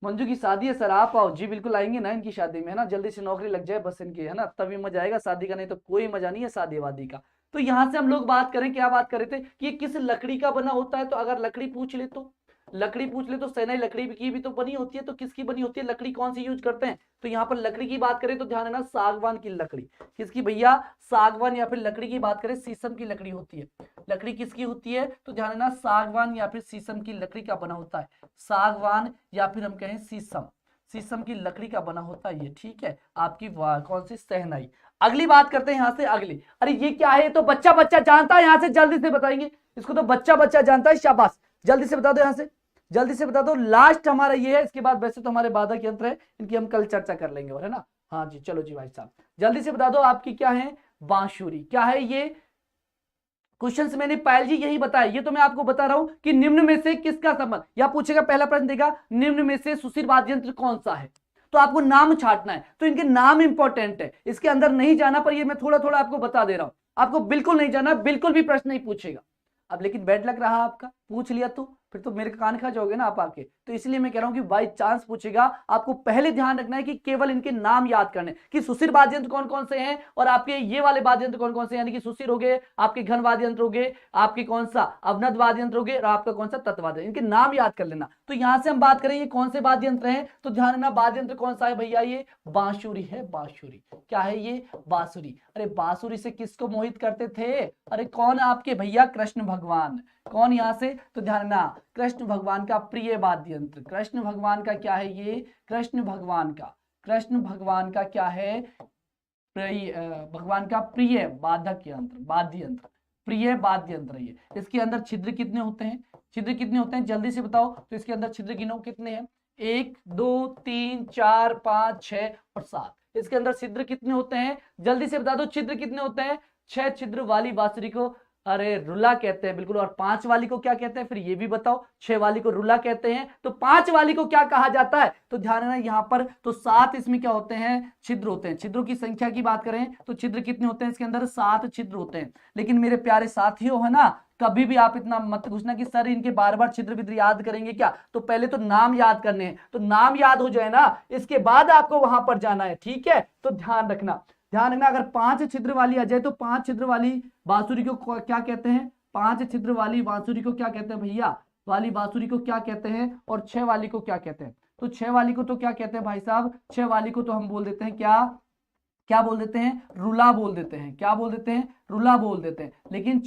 मंजू की शादी है सर, आप आओ जी, बिल्कुल आएंगे ना इनकी शादी में, है ना, जल्दी से नौकरी लग जाए बस इनकी, है ना, तभी मजा आएगा शादी का, नहीं तो कोई मजा नहीं है शादी वादी का। तो यहां से हम लोग बात करें, क्या बात कर रहे थे कि ये किस लकड़ी का बना होता है, तो अगर लकड़ी पूछ ले तो, लकड़ी पूछ ले तो शहनाई लकड़ी की भी तो बनी होती है, तो किसकी बनी होती है, लकड़ी कौन सी यूज करते हैं, तो यहाँ पर लकड़ी की बात करें तो ध्यान है ना, सागवान की लकड़ी। किसकी भैया, सागवान, या फिर लकड़ी की बात करें शीशम की लकड़ी होती है। लकड़ी किसकी होती है, तो ध्यान है ना, सागवान या फिर शीशम की लकड़ी का बना होता है। सागवान या फिर हम कहें शीशम, शीशम की लकड़ी का बना होता है ये। ठीक है, आपकी कौन सी, शहनाई। अगली बात करते हैं यहाँ से, अगली, अरे ये क्या है, तो बच्चा बच्चा जानता है, यहाँ से जल्दी से बताएंगे इसको, तो बच्चा बच्चा जानता है, शाबाश, जल्दी से बता दो यहाँ से, जल्दी से बता दो। लास्ट हमारा ये है, इसके बाद वैसे तो हमारे बाधक यंत्र है, इनकी हम कल चर्चा कर लेंगे, और है ना, हाँ जी। चलो जी भाई साहब, जल्दी से बता दो आपकी क्या है, बांसुरी। क्या है ये, क्वेश्चन से मैंने पायल जी यही बताया, ये तो मैं आपको बता रहा हूं कि निम्न में से किसका संबंध, या पूछेगा पहला प्रश्न देगा निम्न में से सुशिर वाद्य यंत्र कौन सा है, तो आपको नाम छांटना है, तो इनके नाम इंपॉर्टेंट है, इसके अंदर नहीं जाना, पर ये मैं थोड़ा थोड़ा आपको बता दे रहा हूं, आपको बिल्कुल नहीं जाना, बिल्कुल भी प्रश्न नहीं पूछेगा। अब लेकिन बैड लग रहा आपका, पूछ लिया तो फिर तो मेरे कान खा जाओगे ना आप आके, तो इसलिए मैं कह रहा हूं कि बाई चांस पूछेगा, आपको पहले ध्यान रखना है कि केवल इनके नाम याद करने कि सुशिर वाद्य यंत्र कौन कौन से हैं और आपके ये वाले वाद्य यंत्र कौन कौन से, यानी कि सुशिर हो गए, आपके घन वाद्य यंत्र हो गए, आपके कौन सा अवनद वाद्य यंत्र हो गए, और आपका कौन सा तत्वाद्य, इनके नाम याद कर लेना। तो यहां से हम बात करें ये कौन से वाद्य यंत्र हैं, तो ध्यान रखना वाद्य यंत्र कौन सा है भैया, ये बांसुरी है, बांसुरी। क्या है ये, बांसुरी। अरे बांसुरी से किसको मोहित करते थे, अरे कौन, आपके भैया कृष्ण भगवान। कौन यहां से, तो ध्यान रखना कृष्ण भगवान का प्रिय वाद्य यंत्र, कृष्ण भगवान का क्या है ये, कृष्ण भगवान का क्या है, भगवान का प्रिय वादक यंत्र, वाद्य यंत्र, प्रिय वाद्य यंत्र। ये इसके अंदर छिद्र कितने होते हैं, छिद्र कितने होते हैं जल्दी से बताओ, तो इसके अंदर छिद्र गिनो कितने हैं, 1 2 3 4 5 6 और 7, इसके अंदर छिद्र कितने होते हैं जल्दी से बता दो, छिद्र कितने होते हैं, 6 छिद्र वाली बांसुरी को अरे रुला कहते हैं, बिल्कुल। और 5 वाली को क्या कहते हैं, फिर ये भी बताओ, 6 वाली को रुला कहते हैं, तो 5 वाली को क्या कहा जाता है, तो ध्यान देना यहां पर, तो 7 इसमें क्या होते हैं, छिद्र होते हैं। छिद्रों की संख्या की बात करें तो छिद्र कितने होते हैं इसके अंदर, 7 छिद्र होते हैं। लेकिन मेरे प्यारे साथियों है ना, कभी भी आप इतना मत पूछना कि सर इनके बार बार छिद्र विद्र याद करेंगे क्या, तो पहले तो नाम याद करने हैं, तो नाम याद हो जाए ना, इसके बाद आपको वहां पर जाना है, ठीक है। तो ध्यान रखना, अगर 5 छिद्र वाली आ जाए तो 5 छिद्र वाली बांसुरी को क्या कहते हैं, 5 छिद्र वाली बांसुरी को क्या कहते हैं भैया, वाली बांसुरी को क्या कहते हैं, और 6 वाली को क्या कहते हैं, तो 6 वाली को तो क्या कहते हैं भाई साहब, 6 वाली को तो हम बोल देते हैं क्या, क्या बोल देते हैं, रुला बोल देते हैं, क्या बोल देते हैं, रुला बोल देते हैं। लेकिन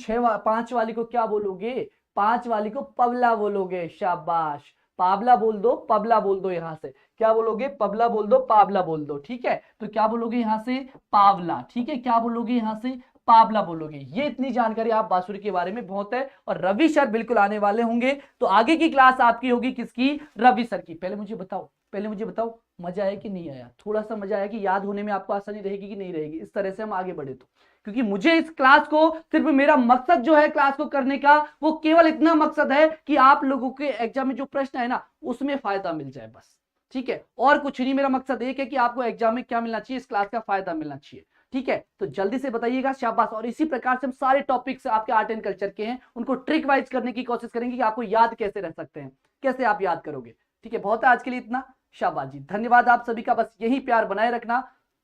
5 वाली को क्या बोलोगे, 5 वाली को पबला बोलोगे, शाबाश, पावला बोल दो, पबला बोल दो, यहां से क्या बोलोगे, पबला बोल दो, पावला बोल दो, ठीक है। तो क्या बोलोगे यहां से, पावला, ठीक है, क्या बोलोगे यहां से, पावला बोलोगे। ये इतनी जानकारी आप बांसुरी के बारे में बहुत है, और रवि सर बिल्कुल आने वाले होंगे, तो आगे की क्लास आपकी होगी किसकी, रवि सर की। पहले मुझे बताओ मजा आया कि नहीं आया, थोड़ा सा मजा आया कि याद होने में आपको आसानी रहेगी कि नहीं रहेगी, इस तरह से हम आगे बढ़े तो, क्योंकि मुझे इस क्लास को सिर्फ मेरा मकसद जो है क्लास को करने का, वो केवल इतना मकसद है कि आप लोगों के एग्जाम में जो प्रश्न है ना उसमें फायदा मिल जाए बस, ठीक है, और कुछ नहीं। मेरा मकसद एक है कि आपको एग्जाम में क्या मिलना चाहिए, इस क्लास का फायदा मिलना चाहिए, ठीक है। तो जल्दी से बताइएगा, शाबाश। और इसी प्रकार से हम सारे टॉपिक्स आपके आर्ट एंड कल्चर के हैं उनको ट्रिक वाइज करने की कोशिश करेंगे कि आपको याद कैसे रह सकते हैं, कैसे आप याद करोगे, ठीक है। बहुत है आज के लिए इतना, शाबाश जी, धन्यवाद आप सभी का, बस यही प्यार बनाए रखना।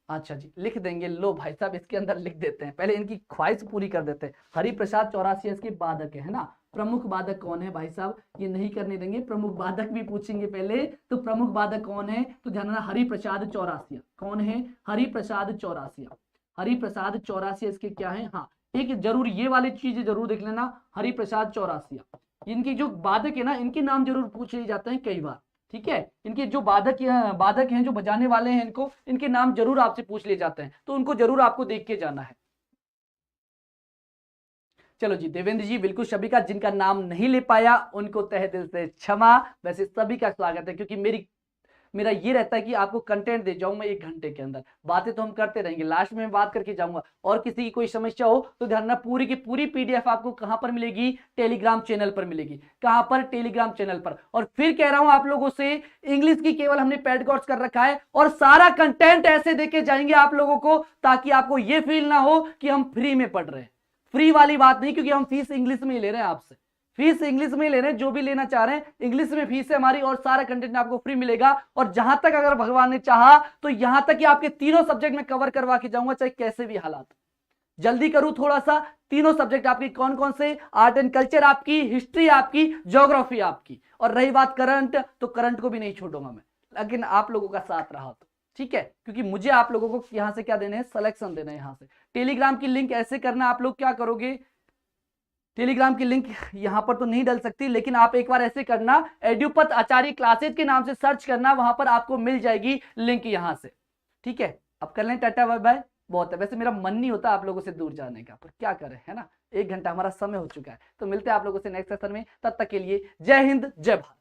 अच्छा जी, लिख देंगे, लो भाई साहब इसके अंदर लिख देते हैं, पहले इनकी ख्वाहिश पूरी कर देते हैं। हरिप्रसाद 84 इसके बाधक है ना, प्रमुख बाधक कौन है भाई साहब, ये नहीं करने देंगे, प्रमुख बाधक भी पूछेंगे पहले, तो प्रमुख बाधक कौन है, तो ध्यान रखना हरिप्रसाद 84 कौन है, हरिप्रसाद 84, हरिप्रसाद 84 इसके क्या है, हाँ एक जरूर ये वाली चीज जरूर देख लेना, हरिप्रसाद 84 इनकी जो बाधक है ना, इनके नाम जरूर पूछ लिए जाते हैं कई बार, ठीक है। इनके जो बाधक हैं, जो बजाने वाले हैं, इनके नाम जरूर आपसे पूछ लिए जाते हैं, तो उनको जरूर आपको देख के जाना है। चलो जी, देवेंद्र जी बिल्कुल, सभी का जिनका नाम नहीं ले पाया उनको तहे दिल से क्षमा, वैसे सभी का स्वागत है, क्योंकि मेरा ये रहता है कि आपको कंटेंट दे जाऊं मैं 1 घंटे के अंदर, बातें तो हम करते रहेंगे, लास्ट में मैं बात करके जाऊंगा। और किसी की कोई समस्या हो तो ध्यान रखना, पूरी की पूरी पीडीएफ आपको कहां पर मिलेगी, टेलीग्राम चैनल पर मिलेगी। कहां पर, टेलीग्राम चैनल पर। और फिर कह रहा हूं आप लोगों से, इंग्लिश की केवल हमने पेड कोर्स कर रखा है, और सारा कंटेंट ऐसे देके जाएंगे आप लोगों को, ताकि आपको ये फील ना हो कि हम फ्री में पढ़ रहे हैं। फ्री वाली बात नहीं, क्योंकि हम फीस इंग्लिश में ही ले रहे हैं आपसे, फीस इंग्लिश में ले रहे हैं, जो भी लेना चाह रहे हैं इंग्लिश में फीस है हमारी, और सारा कंटेंट आपको फ्री मिलेगा। और जहां तक अगर भगवान ने चाहा तो यहां तक कि आपके तीनों सब्जेक्ट में कवर करवा के जाऊंगा, चाहे कैसे भी हालात। जल्दी करूं थोड़ा सा, तीनों सब्जेक्ट आपकी कौन कौन से, आर्ट एंड कल्चर आपकी, हिस्ट्री आपकी, ज्योग्राफी आपकी, और रही बात करंट, तो करंट को भी नहीं छोड़ूंगा मैं, लेकिन आप लोगों का साथ रहा तो, ठीक है। क्योंकि मुझे आप लोगों को यहां से क्या देने हैं, सिलेक्शन देना है यहां से। टेलीग्राम की लिंक ऐसे करना, आप लोग क्या करोगे, टेलीग्राम की लिंक यहां पर तो नहीं डल सकती, लेकिन आप एक बार ऐसे करना, एड्यूपथ आचार्य क्लासेज के नाम से सर्च करना, वहां पर आपको मिल जाएगी लिंक यहां से, ठीक है। अब कर लें टाटा बाय बाय, बहुत है, वैसे मेरा मन नहीं होता आप लोगों से दूर जाने का, पर क्या करें, है ना, 1 घंटा हमारा समय हो चुका है। तो मिलते हैं आप लोगों से नेक्स्ट सेशन में, तब तक के लिए जय हिंद, जय भारत।